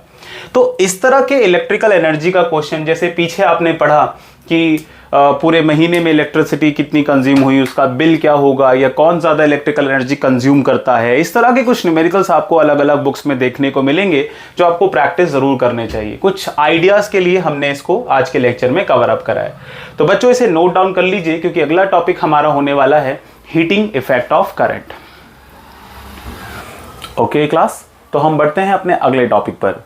तो इस तरह के इलेक्ट्रिकल एनर्जी का क्वेश्चन, जैसे पीछे आपने पढ़ा कि पूरे महीने में इलेक्ट्रिसिटी कितनी कंज्यूम हुई, उसका बिल क्या होगा, या कौन ज्यादा इलेक्ट्रिकल एनर्जी कंज्यूम करता है, इस तरह के कुछ न्यूमेरिकल्स आपको अलग अलग बुक्स में देखने को मिलेंगे, जो आपको प्रैक्टिस जरूर करने चाहिए। कुछ आइडियाज के लिए हमने इसको आज के लेक्चर में कवर अप करा है। तो बच्चों इसे नोट डाउन कर लीजिए, क्योंकि अगला टॉपिक हमारा होने वाला है heating effect of current. Okay class, तो हम बढ़ते हैं अपने अगले टॉपिक पर।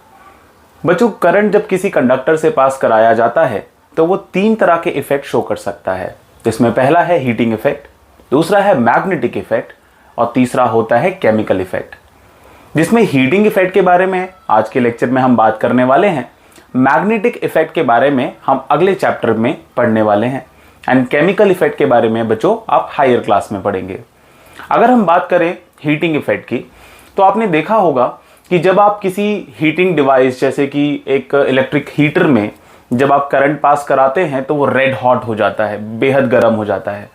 बच्चों करंट जब किसी कंडक्टर से पास कराया जाता है तो वो 3 तरह के इफेक्ट शो कर सकता है, जिसमें पहला है हीटिंग इफेक्ट, दूसरा है मैग्नेटिक इफेक्ट, और तीसरा होता है केमिकल इफेक्ट। जिसमें हीटिंग इफेक्ट के बारे में आज के लेक्चर में हम बात करने वाले हैं, मैग्नेटिक इफेक्ट के बारे में हम अगले चैप्टर में पढ़ने वाले हैं, एंड केमिकल इफेक्ट के बारे में बच्चों आप हायर क्लास में पढ़ेंगे। अगर हम बात करें हीटिंग इफेक्ट की, तो आपने देखा होगा कि जब आप किसी हीटिंग डिवाइस जैसे कि एक इलेक्ट्रिक हीटर में जब आप करंट पास कराते हैं तो वो रेड हॉट हो जाता है, बेहद गर्म हो जाता है,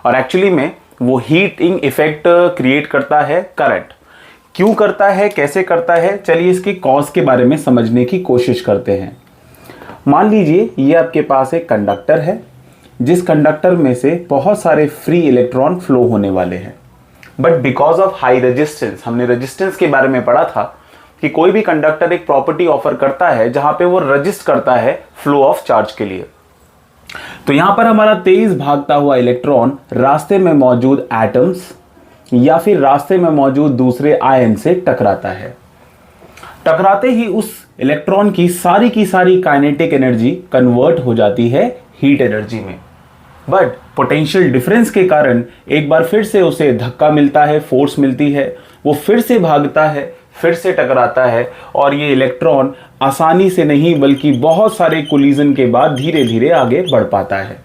और एक्चुअली में वो हीटिंग इफेक्ट क्रिएट करता है करंट। क्यों करता है, कैसे करता है, चलिए इसके कॉज के बारे में समझने की कोशिश करते हैं। मान लीजिए ये आपके पास एक कंडक्टर है, जिस कंडक्टर में से बहुत सारे फ्री इलेक्ट्रॉन फ्लो होने वाले हैं। But because of high resistance, हमने रेजिस्टेंस के बारे में पढ़ा था कि कोई भी कंडक्टर एक प्रॉपर्टी ऑफर करता है जहां पे वो रजिस्ट करता है फ्लो ऑफ चार्ज के लिए। तो यहां पर हमारा तेज भागता हुआ इलेक्ट्रॉन रास्ते में मौजूद एटम्स या फिर रास्ते में मौजूद दूसरे आयन से टकराता है। टकराते ही उस इलेक्ट्रॉन की सारी काइनेटिक एनर्जी कन्वर्ट हो जाती है हीट एनर्जी में। बट पोटेंशियल डिफरेंस के कारण एक बार फिर से उसे धक्का मिलता है, फोर्स मिलती है, वो फिर से भागता है, फिर से टकराता है और ये इलेक्ट्रॉन आसानी से नहीं बल्कि बहुत सारे कोलिजन के बाद धीरे धीरे आगे बढ़ पाता है।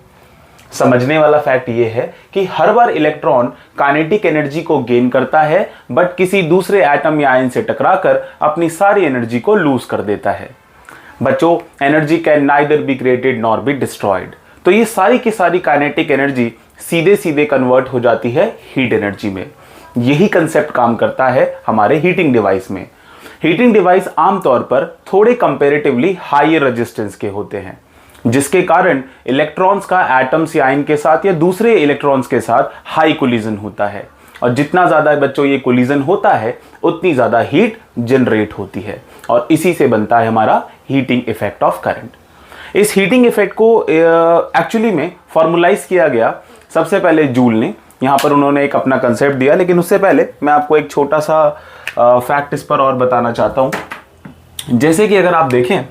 समझने वाला फैक्ट ये है कि हर बार इलेक्ट्रॉन काइनेटिक एनर्जी को गेन करता है बट किसी दूसरे एटम या आयन से टकराकर अपनी सारी एनर्जी को लूज कर देता है। बच्चों, energy can neither be created nor be destroyed. तो ये सारी की सारी काइनेटिक एनर्जी सीधे सीधे कन्वर्ट हो जाती है हीट एनर्जी में। यही कंसेप्ट काम करता है हमारे हीटिंग डिवाइस में। हीटिंग डिवाइस आमतौर पर थोड़े कंपैरेटिवली हायर रेजिस्टेंस के होते हैं, जिसके कारण इलेक्ट्रॉन्स का एटम्स या आयन के साथ या दूसरे इलेक्ट्रॉन्स के साथ हाई कोलिजन होता है। और जितना ज्यादा बच्चों ये कोलिजन होता है उतनी ज्यादा हीट जनरेट होती है और इसी से बनता है हमारा हीटिंग इफेक्ट ऑफ करंट। इस हीटिंग इफेक्ट को एक्चुअली में फॉर्मुलाइज किया गया सबसे पहले जूल ने। यहाँ पर उन्होंने एक अपना कंसेप्ट दिया, लेकिन उससे पहले मैं आपको एक छोटा सा फैक्ट इस पर और बताना चाहता हूँ। जैसे कि अगर आप देखें,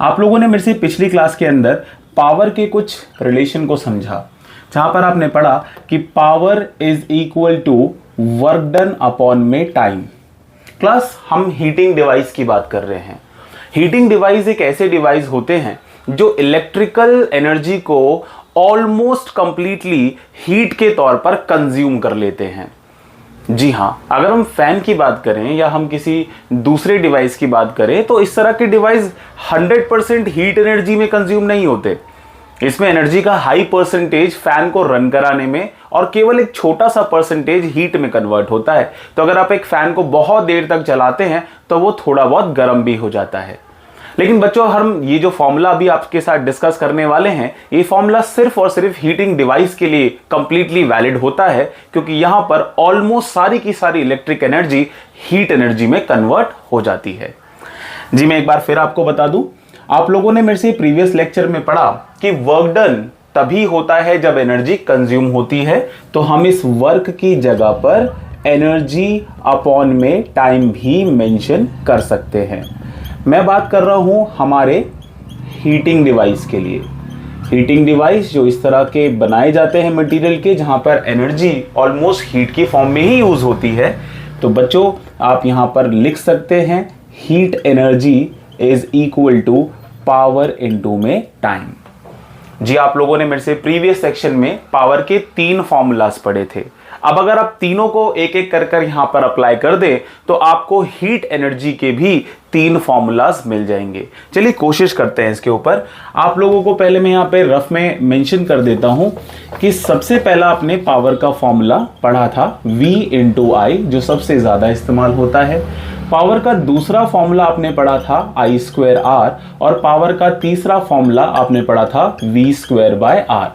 आप लोगों ने मेरे से पिछली क्लास के अंदर पावर के कुछ रिलेशन को समझा, जहां पर आपने पढ़ा कि power is equal to work done upon में टाइम। प्लस हम हीटिंग डिवाइस की बात कर रहे हैं। हीटिंग डिवाइस एक ऐसे डिवाइस होते हैं जो इलेक्ट्रिकल एनर्जी को ऑलमोस्ट कंप्लीटली हीट के तौर पर कंज्यूम कर लेते हैं। जी हाँ, अगर हम फैन की बात करें या हम किसी दूसरे डिवाइस की बात करें तो इस तरह के डिवाइस 100% हीट एनर्जी में कंज्यूम नहीं होते। इसमें एनर्जी का हाई परसेंटेज फैन को रन कराने में और केवल एक छोटा सा परसेंटेज हीट में कन्वर्ट होता है। तो अगर आप एक फैन को बहुत देर तक चलाते हैं तो वो थोड़ा बहुत गर्म भी हो जाता है। लेकिन बच्चों, हम ये जो फॉर्मूला अभी आपके साथ डिस्कस करने वाले हैं, ये फॉर्मूला सिर्फ और सिर्फ हीटिंग डिवाइस के लिए कंप्लीटली वैलिड होता है, क्योंकि यहां पर ऑलमोस्ट सारी की सारी इलेक्ट्रिक एनर्जी हीट एनर्जी में कन्वर्ट हो जाती है। जी, मैं एक बार फिर आपको बता दूं, आप लोगों ने मेरे से प्रीवियस लेक्चर में पढ़ा कि वर्क डन तभी होता है जब एनर्जी कंज्यूम होती है। तो हम इस वर्क की जगह पर एनर्जी अपॉन में टाइम भी मेंशन कर सकते हैं। मैं बात कर रहा हूं हमारे हीटिंग डिवाइस के लिए। हीटिंग डिवाइस जो इस तरह के बनाए जाते हैं मटेरियल के, जहां पर एनर्जी ऑलमोस्ट हीट की फॉर्म में ही यूज होती है। तो बच्चों, आप यहां पर लिख सकते हैं heat energy is equal to power into में टाइम। जी, आप लोगों ने मेरे से प्रीवियस सेक्शन में पावर के 3 फॉर्मूलाज पढ़े थे। अब अगर आप तीनों को एक एक कर यहां पर अप्लाई कर दें तो आपको हीट एनर्जी के भी 3 फॉर्मूलाज मिल जाएंगे। चलिए कोशिश करते हैं इसके ऊपर। आप लोगों को पहले मैं यहां पे रफ में मेंशन कर देता हूं कि सबसे पहला आपने पावर का फॉर्मूला पढ़ा था V इंटू आई, जो सबसे ज्यादा इस्तेमाल होता है। पावर का दूसरा फॉर्मूला आपने पढ़ा था I स्क्वायर R, और पावर का तीसरा फॉर्मूला आपने पढ़ा था V स्क्वायर बाय R।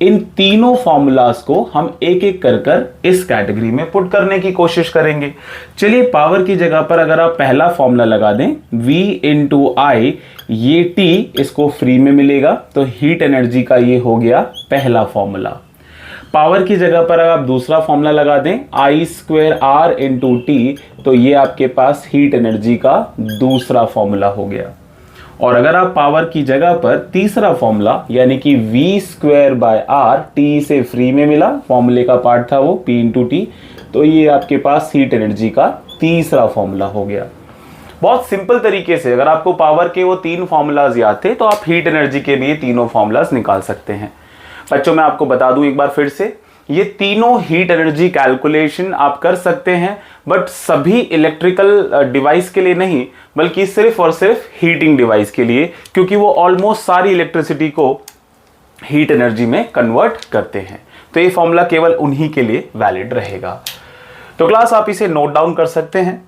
इन तीनों फॉर्मूलाज को हम एक एक कर इस कैटेगरी में पुट करने की कोशिश करेंगे। चलिए, पावर की जगह पर अगर आप पहला फॉर्मूला लगा दें V इंटू आई, ये T इसको फ्री में मिलेगा, तो हीट एनर्जी का ये हो गया पहला फॉर्मूला। पावर की जगह पर अगर आप दूसरा फॉर्मूला लगा दें I square R into T, तो ये आपके पास हीट एनर्जी का दूसरा फॉर्मूला हो गया। और अगर आप पावर की जगह पर तीसरा फॉर्मूला यानी कि V square by R, T से फ्री में मिला, फॉर्मूले का पार्ट था वो P इंटू टी, तो ये आपके पास हीट एनर्जी का तीसरा फॉर्मूला हो गया। बहुत सिंपल तरीके से अगर आपको पावर के वो 3 फॉर्मूलाज याद थे तो आप हीट एनर्जी के भी 3 फॉर्मूलाज निकाल सकते हैं। बच्चों, मैं आपको बता दूं एक बार फिर से, ये तीनों हीट एनर्जी कैलकुलेशन आप कर सकते हैं, बट सभी इलेक्ट्रिकल डिवाइस के लिए नहीं, बल्कि सिर्फ और सिर्फ हीटिंग डिवाइस के लिए, क्योंकि वो ऑलमोस्ट सारी इलेक्ट्रिसिटी को हीट एनर्जी में कन्वर्ट करते हैं। तो ये फॉर्मूला केवल उन्हीं के लिए वैलिड रहेगा। तो क्लास, आप इसे नोट डाउन कर सकते हैं।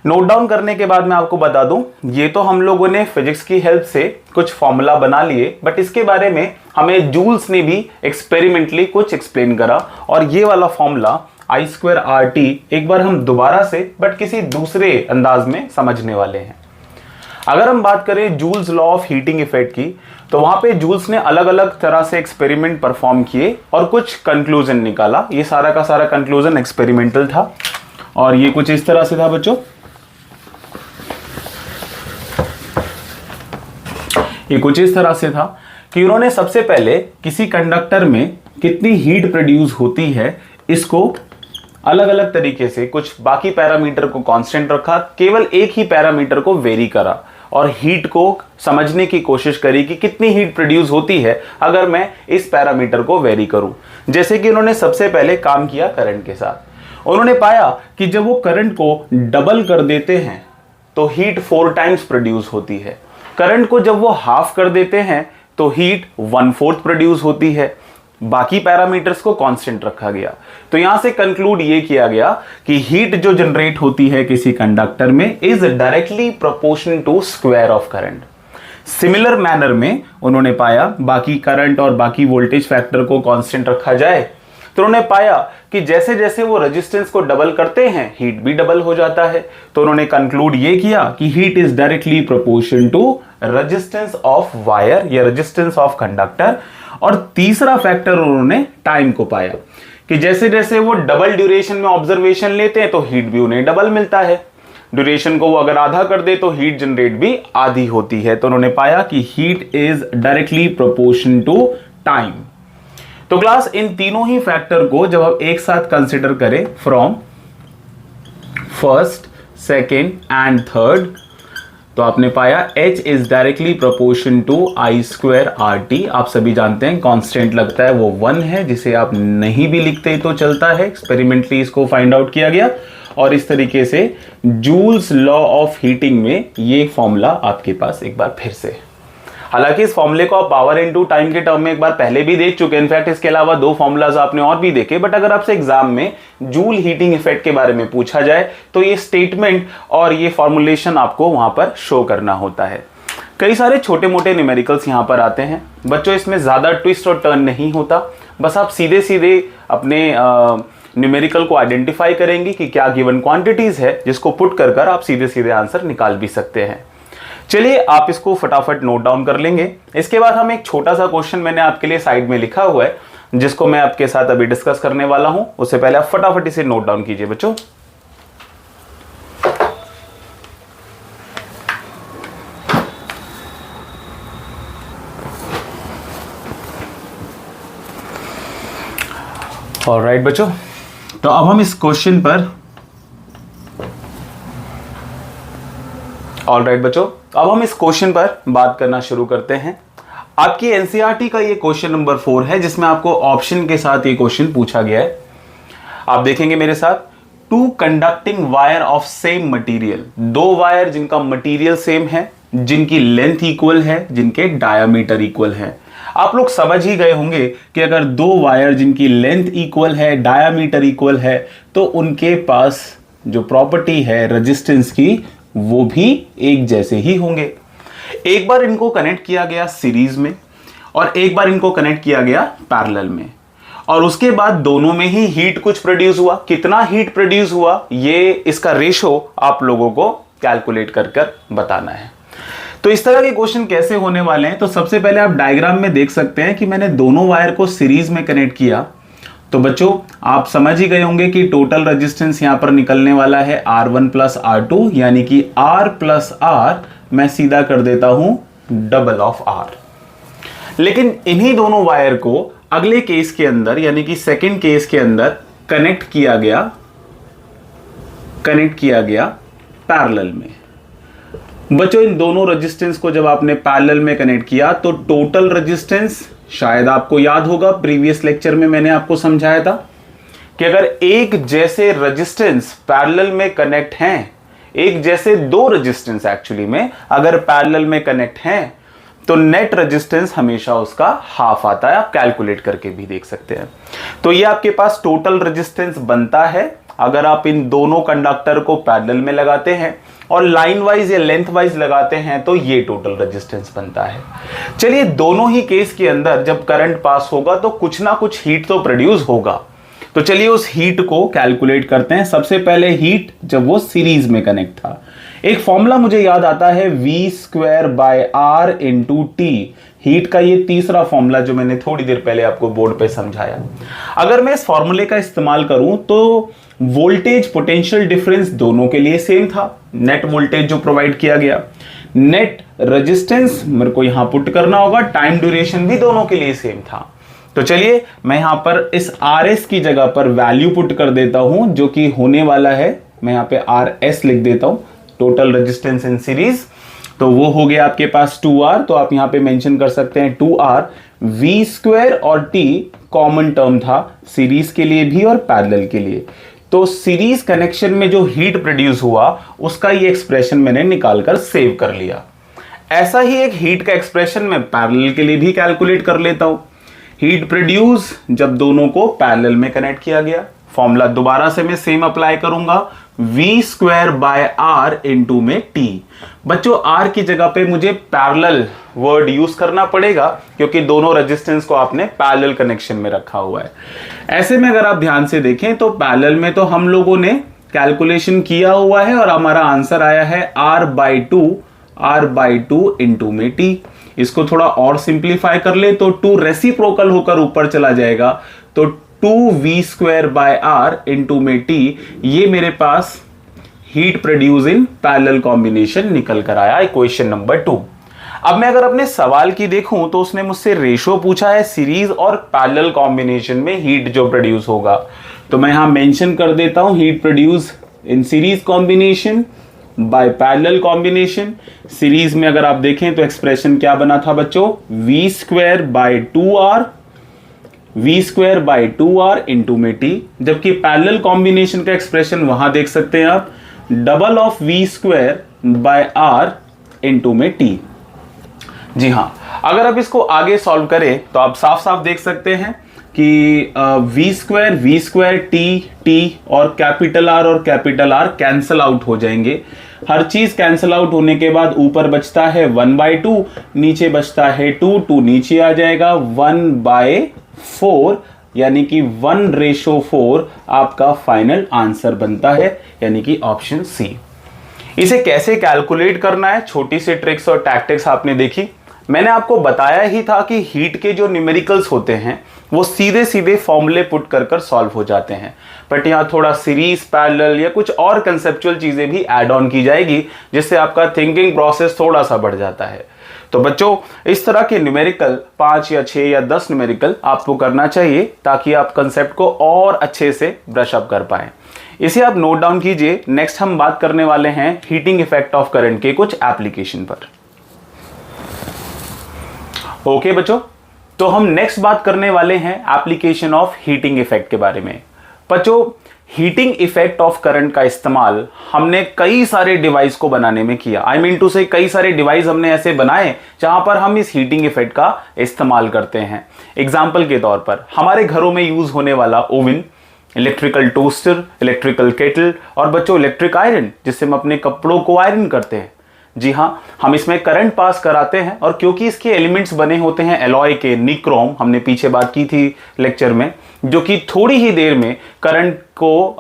नोट डाउन करने के बाद मैं आपको बता दूं, ये तो हम लोगों ने फिजिक्स की हेल्प से कुछ फॉर्मूला बना लिए, बट इसके बारे में हमें जूल्स ने भी एक्सपेरिमेंटली कुछ एक्सप्लेन करा, और ये वाला formula I square R T एक बार हम दोबारा से बट किसी दूसरे अंदाज में समझने वाले हैं। अगर हम बात करें joules law of heating effect की, तो वहां पे जूल्स ने अलग अलग तरह से एक्सपेरिमेंट परफॉर्म किए और कुछ कंक्लूजन निकाला। ये सारा का सारा कंक्लूजन एक्सपेरिमेंटल था और ये कुछ इस तरह से था बच्चों। ये कुछ इस तरह से था कि उन्होंने सबसे पहले किसी कंडक्टर में कितनी हीट प्रोड्यूस होती है इसको अलग अलग तरीके से, कुछ बाकी पैरामीटर को कांस्टेंट रखा, केवल एक ही पैरामीटर को वेरी करा और हीट को समझने की कोशिश करी कि कितनी हीट प्रोड्यूस होती है अगर मैं इस पैरामीटर को वेरी करूं। जैसे कि उन्होंने सबसे पहले काम किया करंट के साथ। उन्होंने पाया कि जब वो करंट को डबल कर देते हैं तो हीट 4 टाइम्स प्रोड्यूस होती है। करंट को जब वो हाफ कर देते हैं तो हीट 1/4 प्रोड्यूस होती है। बाकी पैरामीटर्स को कांस्टेंट रखा गया। तो यहां से कंक्लूड ये किया गया कि हीट जो जनरेट होती है किसी कंडक्टर में is directly proportional to square of current. Similar manner में उन्होंने पाया बाकी करंट और बाकी वोल्टेज फैक्टर को कांस्टेंट रखा जाए तो उन्होंने पाया कि जैसे जैसे वो रेजिस्टेंस को डबल करते हैं हीट भी डबल हो जाता है। तो उन्होंने कंक्लूड ये किया कि heat is directly proportional to resistance of wire या रेजिस्टेंस ऑफ कंडक्टर। और तीसरा फैक्टर उन्होंने टाइम को पाया कि जैसे जैसे वो डबल ड्यूरेशन में ऑब्जर्वेशन लेते हैं तो हीट भी उन्हें डबल मिलता है। ड्यूरेशन को वो अगर आधा कर दे तो हीट जनरेट भी आधी होती है। तो उन्होंने पाया कि heat is directly proportional to time. तो क्लास इन तीनों ही फैक्टर को जब हम एक साथ कंसिडर करें from first, second and third, तो आपने पाया H is directly proportion to I square R T. आप सभी जानते हैं कांस्टेंट लगता है वो 1 है, जिसे आप नहीं भी लिखते तो चलता है। एक्सपेरिमेंटली इसको फाइंड आउट किया गया और इस तरीके से जूल्स लॉ ऑफ हीटिंग में ये फॉर्मूला आपके पास एक बार फिर से। हालांकि इस फॉर्मूले को आप पावर इनटू टाइम के टर्म में एक बार पहले भी देख चुके हैं। इनफैक्ट इसके अलावा 2 फॉर्मूलाज आपने और भी देखे। बट अगर आपसे एग्जाम में जूल हीटिंग इफेक्ट के बारे में पूछा जाए तो ये स्टेटमेंट और ये फॉर्मुलेशन आपको वहां पर शो करना होता है। कई सारे छोटे मोटे न्यूमेरिकल्स यहां पर आते हैं बच्चों। इसमें ज्यादा ट्विस्ट और टर्न नहीं होता। बस आप सीधे सीधे अपने न्यूमेरिकल को आइडेंटिफाई करेंगे कि क्या गिवन क्वांटिटीज है, जिसको पुट कर कर आप सीधे सीधे आंसर निकाल भी सकते हैं। चलिए आप इसको फटाफट नोट डाउन कर लेंगे। इसके बाद हम एक छोटा सा क्वेश्चन मैंने आपके लिए साइड में लिखा हुआ है जिसको मैं आपके साथ अभी डिस्कस करने वाला हूं। उससे पहले आप फटाफट इसे नोट डाउन कीजिए बच्चों। ऑलराइट बच्चों, तो अब हम इस क्वेश्चन पर अब हम इस क्वेश्चन पर बात करना शुरू करते हैं। आपकी एनसीईआरटी का ये क्वेश्चन नंबर 4 है जिसमें आपको ऑप्शन के साथ ये क्वेश्चन पूछा गया है। आप देखेंगे मेरे साथ, 2 conducting wire of same material, 2 wire जिनका मटेरियल सेम है, जिनकी लेंथ इक्वल है, जिनके डायामीटर इक्वल है। आप लोग समझ ही गए होंगे कि अगर 2 वायर जिनकी लेंथ इक्वल है, डायामीटर इक्वल है, तो उनके पास जो प्रॉपर्टी है रेजिस्टेंस की वो भी एक जैसे ही होंगे। एक बार इनको कनेक्ट किया गया सीरीज में और एक बार इनको कनेक्ट किया गया पैरेलल में, और उसके बाद दोनों में ही हीट कुछ प्रोड्यूस हुआ। कितना हीट प्रोड्यूस हुआ ये इसका रेशो आप लोगों को कैलकुलेट कर कर बताना है। तो इस तरह के क्वेश्चन कैसे होने वाले हैं, तो सबसे पहले आप डायग्राम में देख सकते हैं कि मैंने दोनों वायर को सीरीज में कनेक्ट किया। तो बच्चों आप समझ ही गए होंगे कि टोटल रेजिस्टेंस यहां पर निकलने वाला है R1 प्लस R2, यानी कि R प्लस R मैं सीधा कर देता हूं डबल ऑफ R। लेकिन इन्हीं दोनों वायर को अगले केस के अंदर यानी कि सेकंड केस के अंदर कनेक्ट किया गया पैरेलल में। बच्चों इन दोनों रेजिस्टेंस को जब आपने पैरेलल में कनेक्ट किया तो टोटल रेजिस्टेंस, शायद आपको याद होगा प्रीवियस लेक्चर में मैंने आपको समझाया था कि अगर एक जैसे रेजिस्टेंस पैरेलल में कनेक्ट हैं, एक जैसे 2 रेजिस्टेंस एक्चुअली में अगर पैरेलल में कनेक्ट हैं तो नेट रेजिस्टेंस हमेशा उसका हाफ आता है। आप कैलकुलेट करके भी देख सकते हैं। तो ये आपके पास टोटल रेजिस्टेंस बनता है अगर आप इन दोनों कंडक्टर को पैरेलल में लगाते हैं, और लाइन वाइज या लेंथ वाइज लगाते हैं तो ये टोटल रेजिस्टेंस बनता है। चलिए दोनों ही केस के अंदर जब करंट पास होगा तो कुछ ना कुछ हीट तो प्रोड्यूस होगा। तो चलिए उस हीट को कैलकुलेट करते हैं। सबसे पहले हीट जब वो सीरीज में कनेक्ट था, एक फॉर्मूला मुझे याद आता है V²/R × T। हीट का ये तीसरा फॉर्मूला जो मैंने थोड़ी देर पहले आपको बोर्ड पे समझाया। अगर मैं इस फॉर्मूले का इस्तेमाल करूं तो वोल्टेज पोटेंशियल डिफरेंस दोनों के लिए सेम था। नेट वोल्टेज जो प्रोवाइड किया गया, नेट रेजिस्टेंस मेरे को यहां पुट करना होगा, टाइम ड्यूरेशन भी दोनों के लिए सेम था। तो चलिए मैं यहां पर इस RS की जगह पर वैल्यू पुट कर देता हूं जो कि होने वाला है, मैं यहां पे RS लिख देता हूं, टोटल रेजिस्टेंस इन सीरीज। तो वो हो गया आपके पास 2R, तो आप यहां पे मेंशन कर सकते हैं 2R। V² और T कॉमन टर्म था सीरीज के लिए भी और पैरेलल के लिए। तो सीरीज कनेक्शन में जो हीट प्रोड्यूस हुआ उसका ये एक्सप्रेशन मैंने निकालकर सेव कर लिया। ऐसा ही एक हीट का एक्सप्रेशन मैं पैरेलल के लिए भी कैलकुलेट कर लेता हूं। हीट प्रोड्यूस जब दोनों को पैरेलल में कनेक्ट किया गया, फॉर्मूला दोबारा से मैं सेम अप्लाई करूंगा, V²/R × में T। बच्चों R की जगह पे मुझे पैरेलल वर्ड यूज करना पड़ेगा क्योंकि दोनों रेजिस्टेंस को आपने पैरेलल कनेक्शन में रखा हुआ है। ऐसे में अगर आप ध्यान से देखें तो पैरेलल में तो हम लोगों ने कैलकुलेशन किया हुआ है और हमारा आंसर आया है R/2 × में T। इसको थोड़ा और सिंप्लीफाई कर ले तो 2 रेसिप्रोकल होकर ऊपर चला जाएगा, तो 2V²/R × में T, ये मेरे पास heat produce in parallel combination निकल कर आया, इक्वेशन नंबर 2। अब मैं अगर अपने सवाल की देखूं तो उसने मुझसे रेशो पूछा है सीरीज और पैरेलल कॉम्बिनेशन में हीट जो प्रोड्यूस होगा। तो मैं यहां मेंशन कर देता हूं heat produce in series combination by parallel combination. Series में अगर आप देखें तो एक्सप्रेशन क्या बना था बच्चों, V²/2R × में T, जबकि पैरेलल कॉम्बिनेशन का एक्सप्रेशन वहां देख सकते हैं आप, डबल ऑफ V²/R × में T। जी हां, अगर आप इसको आगे सॉल्व करें तो आप साफ साफ देख सकते हैं कि V² T और कैपिटल R कैंसल आउट हो जाएंगे। हर चीज कैंसल आउट होने के बाद ऊपर बचता है 1/2, नीचे बचता है 2 नीचे आ जाएगा 1/4, यानी कि 1:4 आपका फाइनल आंसर बनता है, यानी कि ऑप्शन सी। इसे कैसे कैलकुलेट करना है, छोटी सी ट्रिक्स और टैक्टिक्स आपने देखी। मैंने आपको बताया ही था कि हीट के जो न्यूमेरिकल्स होते हैं वो सीधे सीधे फॉर्मूले पुट कर सॉल्व हो जाते हैं, बट यहाँ थोड़ा सीरीज, पैरेलल या कुछ और कंसेप्चुअल चीजें भी ऐड ऑन की जाएगी जिससे आपका थिंकिंग प्रोसेस थोड़ा सा बढ़ जाता है। तो बच्चों इस तरह के न्यूमेरिकल 5 या 6 या 10 न्यूमेरिकल आपको करना चाहिए ताकि आप कंसेप्ट को और अच्छे से ब्रश अप कर पाएं। इसे आप नोट डाउन कीजिए। नेक्स्ट हम बात करने वाले हैं हीटिंग इफेक्ट ऑफ करंट के कुछ एप्लीकेशन पर। ओके बच्चों, तो हम नेक्स्ट बात करने वाले हैं एप्लीकेशन ऑफ हीटिंग इफेक्ट के बारे में। बच्चों हीटिंग इफेक्ट ऑफ करंट का इस्तेमाल हमने कई सारे डिवाइस को बनाने में किया। आई मीन टू से कई सारे डिवाइस हमने ऐसे बनाए जहां पर हम इस हीटिंग इफेक्ट का इस्तेमाल करते हैं। एग्जाम्पल के तौर पर हमारे घरों में यूज होने वाला oven, electrical toaster, electrical kettle और बच्चों इलेक्ट्रिक आयरन जिससे हम अपने कपड़ों को आयरन करते हैं। जी हाँ, हम इसमें करंट पास कराते हैं और क्योंकि इसके एलिमेंट्स बने होते हैं एलॉय के, निक्रोम, हमने पीछे बात की थी लेक्चर में, जो कि थोड़ी ही देर में करंट को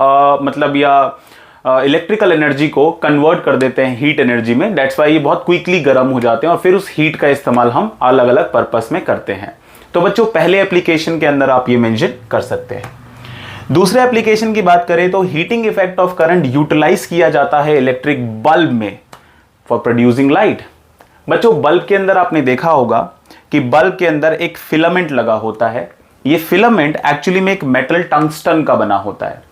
इलेक्ट्रिकल एनर्जी को कन्वर्ट कर देते हैं हीट एनर्जी में। दैट्स वाई ये बहुत क्विकली गर्म हो जाते हैं और फिर उस हीट का इस्तेमाल हम अलग अलग पर्पस में करते हैं। तो बच्चों पहले एप्लीकेशन के अंदर आप ये मेंशन कर सकते हैं। दूसरे एप्लीकेशन की बात करें तो heating effect of current utilise किया जाता है इलेक्ट्रिक बल्ब में फॉर प्रोड्यूसिंग लाइट। बच्चों बल्ब के अंदर आपने देखा होगा कि बल्ब के अंदर एक फिलामेंट लगा होता है। ये फिलामेंट एक्चुअली में एक मेटल टंगस्टन का बना होता है,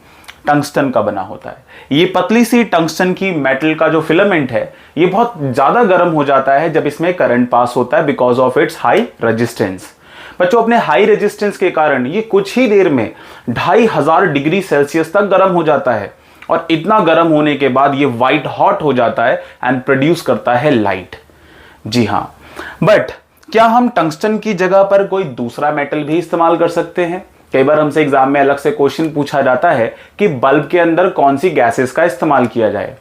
टंगस्टन का बना होता है। ये पतली सी टंगस्टन की मेटल का जो फिलामेंट है ये बहुत ज्यादा गर्म हो जाता है जब इसमें करंट पास होता है because of its high resistance. बच्चों अपने हाई रेजिस्टेंस के कारण ये कुछ ही देर में 2500 डिग्री सेल्सियस तक गर्म हो जाता है और इतना गर्म होने के बाद ये व्हाइट हॉट हो जाता है एंड प्रोड्यूस करता है लाइट। जी हां, बट क्या हम टंगस्टन की जगह पर कोई दूसरा मेटल भी इस्तेमाल कर सकते हैं? कई बार हमसे एग्जाम में अलग से क्वेश्चन पूछा जाता है कि बल्ब के अंदर कौन सी गैसेस का इस्तेमाल किया जाए।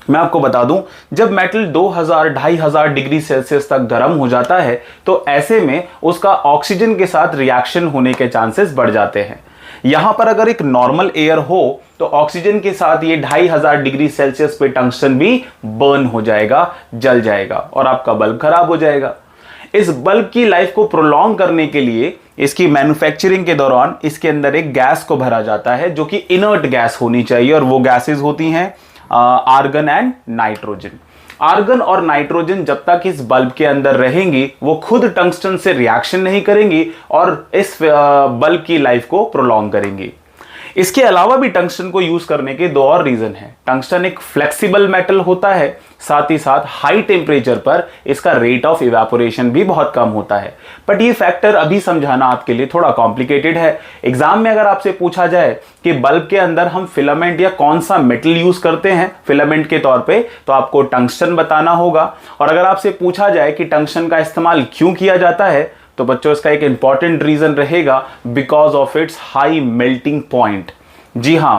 मैं आपको बता दूं, जब मेटल 2500 डिग्री सेल्सियस तक गर्म हो जाता है तो ऐसे में उसका ऑक्सीजन के साथ रिएक्शन होने के चांसेस बढ़ जाते हैं। यहां पर अगर एक नॉर्मल एयर हो तो ऑक्सीजन के साथ ये 2500 डिग्री सेल्सियस पे टंगस्टन भी बर्न हो जाएगा, जल जाएगा और आपका बल्ब खराब हो जाएगा। इस बल्ब की लाइफ को प्रोलॉन्ग करने के लिए इसकी मैन्युफैक्चरिंग के दौरान इसके अंदर एक गैस को भरा जाता है जो कि इनर्ट गैस होनी चाहिए, और वो गैसेस होती हैं आर्गन एंड नाइट्रोजन। आर्गन और नाइट्रोजन जब तक इस बल्ब के अंदर रहेंगी वो खुद टंगस्टन से रिएक्शन नहीं करेंगी और इस बल्ब की लाइफ को प्रोलॉन्ग करेंगी। इसके अलावा भी टंगस्टन को यूज करने के दो और रीजन हैं। टंगस्टन एक फ्लेक्सिबल मेटल होता है, साथ ही साथ हाई टेम्परेचर पर इसका रेट ऑफ इवेपोरेशन भी बहुत कम होता है। बट ये फैक्टर अभी समझाना आपके लिए थोड़ा कॉम्प्लिकेटेड है। एग्जाम में अगर आपसे पूछा जाए कि बल्ब के अंदर हम फिलामेंट या कौन सा मेटल यूज करते हैं फिलामेंट के तौर पे, तो आपको टंगस्टन बताना होगा। और अगर आपसे पूछा जाए कि टंगस्टन का इस्तेमाल क्यों किया जाता है, तो बच्चों इसका एक इंपॉर्टेंट रीजन रहेगा because of its high melting point. जी हां,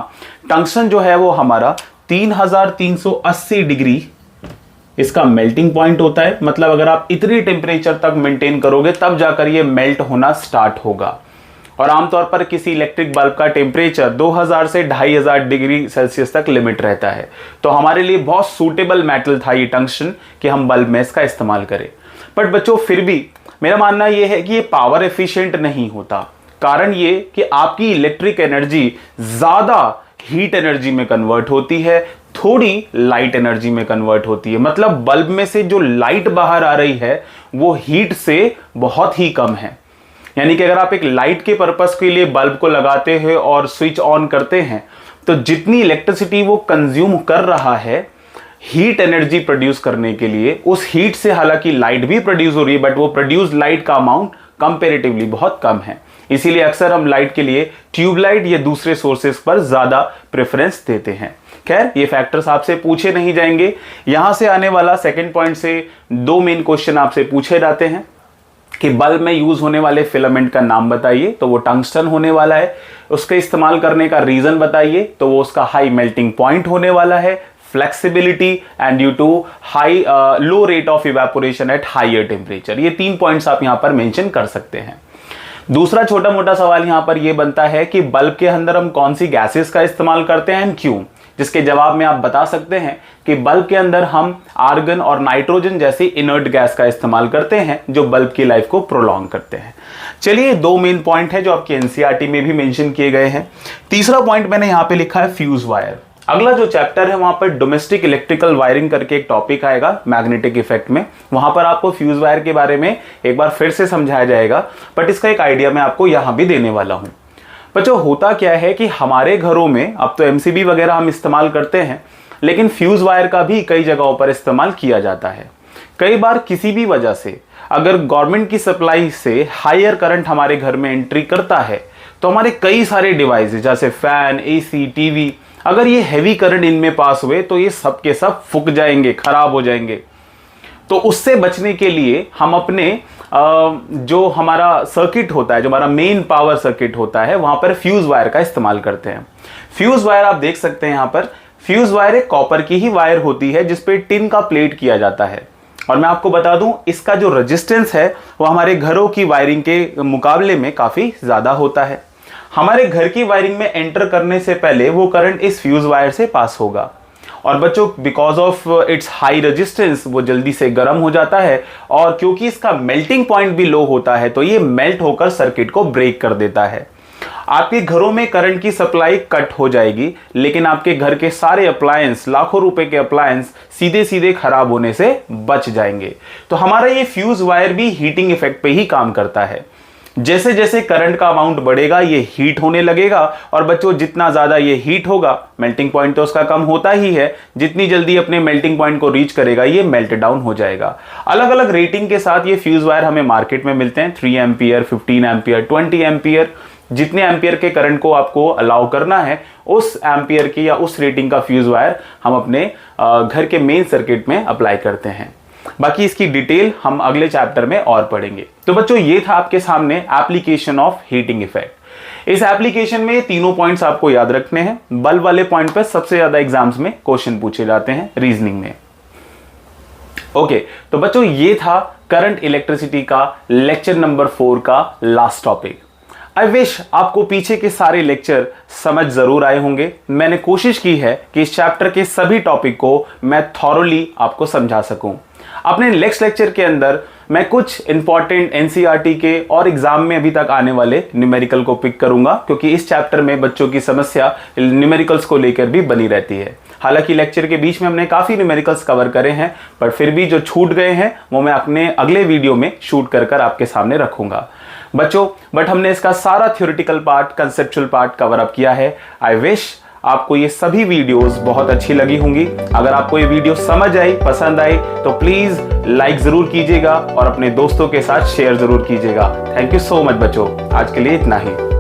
टंगस्टन जो है वो हमारा 3380 डिग्री इसका मेल्टिंग पॉइंट होता है। मतलब अगर आप इतनी टेम्परेचर तक मेंटेन करोगे तब जाकर ये मेल्ट होना स्टार्ट होगा। और आमतौर पर किसी इलेक्ट्रिक बल्ब का टेम्परेचर 2000 से 2500 डिग्री सेल्सियस तक लिमिट रहता है। तो हमारे लिए बहुत सूटेबल मेटल था ये टंगस्टन कि हम बल्ब में इसका इस्तेमाल करें। बट बच्चों फिर भी मेरा मानना यह है कि ये पावर एफिशिएंट नहीं होता। कारण ये कि आपकी इलेक्ट्रिक एनर्जी ज्यादा हीट एनर्जी में कन्वर्ट होती है, थोड़ी लाइट एनर्जी में कन्वर्ट होती है। मतलब बल्ब में से जो लाइट बाहर आ रही है वो हीट से बहुत ही कम है। यानी कि अगर आप एक लाइट के पर्पस के लिए बल्ब को लगाते हैं और स्विच ऑन करते हैं तो जितनी इलेक्ट्रिसिटी वो कंज्यूम कर रहा है हीट एनर्जी प्रोड्यूस करने के लिए, उस हीट से हालांकि लाइट भी प्रोड्यूस हो रही है बट वो प्रोड्यूस लाइट का अमाउंट कंपैरेटिवली बहुत कम है। इसीलिए अक्सर हम लाइट के लिए ट्यूबलाइट या दूसरे सोर्सेस पर ज्यादा प्रेफरेंस देते हैं। खैर ये फैक्टर्स आपसे पूछे नहीं जाएंगे। यहां से आने वाला सेकंड पॉइंट से दो मेन क्वेश्चन आपसे पूछे जाते हैं कि बल्ब में यूज होने वाले फिलामेंट का नाम बताइए, तो वो टंगस्टन होने वाला है। उसके इस्तेमाल करने का रीजन बताइए, तो वो उसका हाई मेल्टिंग पॉइंट होने वाला है, flexibility and due to high low rate of evaporation at higher temperature. ये 3 पॉइंट्स आप यहां पर मेंशन कर सकते हैं। दूसरा छोटा मोटा सवाल यहां पर यह बनता है कि बल्ब के अंदर हम कौन सी गैसेस का इस्तेमाल करते हैं एंड क्यों, जिसके जवाब में आप बता सकते हैं कि बल्ब के अंदर हम आर्गन और नाइट्रोजन जैसी इनर्ट गैस का इस्तेमाल करते हैं जो बल्ब की लाइफ को प्रोलॉन्ग करते हैं। चलिए दो मेन पॉइंट है जो आपके एनसीईआरटी में भी मेंशन किए गए हैं। तीसरा पॉइंट मैंने यहां पे लिखा है फ्यूज वायर। अगला जो चैप्टर है वहां पर डोमेस्टिक इलेक्ट्रिकल वायरिंग करके एक टॉपिक आएगा मैग्नेटिक इफेक्ट में। वहां पर आपको फ्यूज वायर के बारे में एक बार फिर से समझाया जाएगा, बट इसका एक आइडिया मैं आपको यहां भी देने वाला हूं। बच्चों होता क्या है कि हमारे घरों में अब तो एमसीबी वगैरह हम इस्तेमाल करते हैं, लेकिन फ्यूज वायर का भी कई जगहों पर इस्तेमाल किया जाता है। कई बार किसी भी वजह से अगर गवर्नमेंट की सप्लाई से हायर करंट हमारे घर में एंट्री करता है तो हमारे कई सारे डिवाइसेस जैसे फैन, एसी, टीवी, अगर ये हैवी करंट इनमें पास हुए तो ये सब के सब फूक जाएंगे, खराब हो जाएंगे। तो उससे बचने के लिए हम अपने जो हमारा सर्किट होता है, जो हमारा मेन पावर सर्किट होता है, वहां पर फ्यूज वायर का इस्तेमाल करते हैं। फ्यूज वायर आप देख सकते हैं यहां पर, फ्यूज वायर एक कॉपर की ही वायर होती है जिसपे टिन का प्लेट किया जाता है। और मैं आपको बता दूं इसका जो रेजिस्टेंस है वो हमारे घरों की वायरिंग के मुकाबले में काफी ज्यादा होता है। हमारे घर की वायरिंग में एंटर करने से पहले वो करंट इस फ्यूज वायर से पास होगा और बच्चों because of its high resistance वो जल्दी से गर्म हो जाता है, और क्योंकि इसका मेल्टिंग पॉइंट भी लो होता है तो ये मेल्ट होकर सर्किट को ब्रेक कर देता है। आपके घरों में करंट की सप्लाई कट हो जाएगी, लेकिन आपके घर के सारे अप्लायंस, लाखों रुपए के अप्लायंस सीधे सीधे खराब होने से बच जाएंगे। तो हमारा ये फ्यूज वायर भी हीटिंग इफेक्ट पे ही काम करता है। जैसे जैसे करंट का अमाउंट बढ़ेगा ये हीट होने लगेगा, और बच्चों जितना ज्यादा ये हीट होगा, मेल्टिंग पॉइंट तो उसका कम होता ही है, जितनी जल्दी अपने मेल्टिंग पॉइंट को रीच करेगा ये मेल्ट डाउन हो जाएगा। अलग अलग रेटिंग के साथ ये फ्यूज वायर हमें मार्केट में मिलते हैं, 3 एम्पियर, 15 एम्पियर, 20 एम्पियर। जितने एम्पियर के करंट को आपको अलाउ करना है उस एम्पियर की या उस रेटिंग का फ्यूज वायर हम अपने घर के मेन सर्किट में अप्लाई करते हैं। बाकी इसकी डिटेल हम अगले चैप्टर में और पढ़ेंगे। तो बच्चों ये था आपके सामने एप्लीकेशन ऑफ हीटिंग इफेक्ट। इस एप्लीकेशन में तीनों पॉइंट्स आपको याद रखने हैं। बल्ब वाले पॉइंट पर सबसे ज्यादा एग्जाम्स में क्वेश्चन पूछे जाते हैं रीजनिंग में। ओके, तो बच्चों ये था करंट इलेक्ट्रिसिटी का लेक्चर नंबर 4 का लास्ट टॉपिक। आई विश आपको पीछे के सारे लेक्चर समझ जरूर आए होंगे। मैंने कोशिश की है कि इस चैप्टर के सभी टॉपिक को मैं थॉरोली आपको समझा सकूं। अपने नेक्स्ट लेक्चर के अंदर मैं कुछ इंपॉर्टेंट एनसीईआरटी के और एग्जाम में अभी तक आने वाले न्यूमेरिकल को पिक करूंगा, क्योंकि इस चैप्टर में बच्चों की समस्या न्यूमेरिकल्स को लेकर भी बनी रहती है। हालांकि लेक्चर के बीच में हमने काफी न्यूमेरिकल्स कवर करे हैं, पर फिर भी जो छूट गए हैं वो मैं अपने अगले वीडियो में शूट कर आपके सामने रखूंगा बच्चों। बट हमने इसका सारा theoretical part, conceptual part cover up किया है। आई विश आपको ये सभी वीडियोस बहुत अच्छी लगी होंगी। अगर आपको ये वीडियो समझ आई, पसंद आई, तो प्लीज लाइक जरूर कीजिएगा और अपने दोस्तों के साथ शेयर जरूर कीजिएगा। थैंक यू सो मच बच्चों, आज के लिए इतना ही।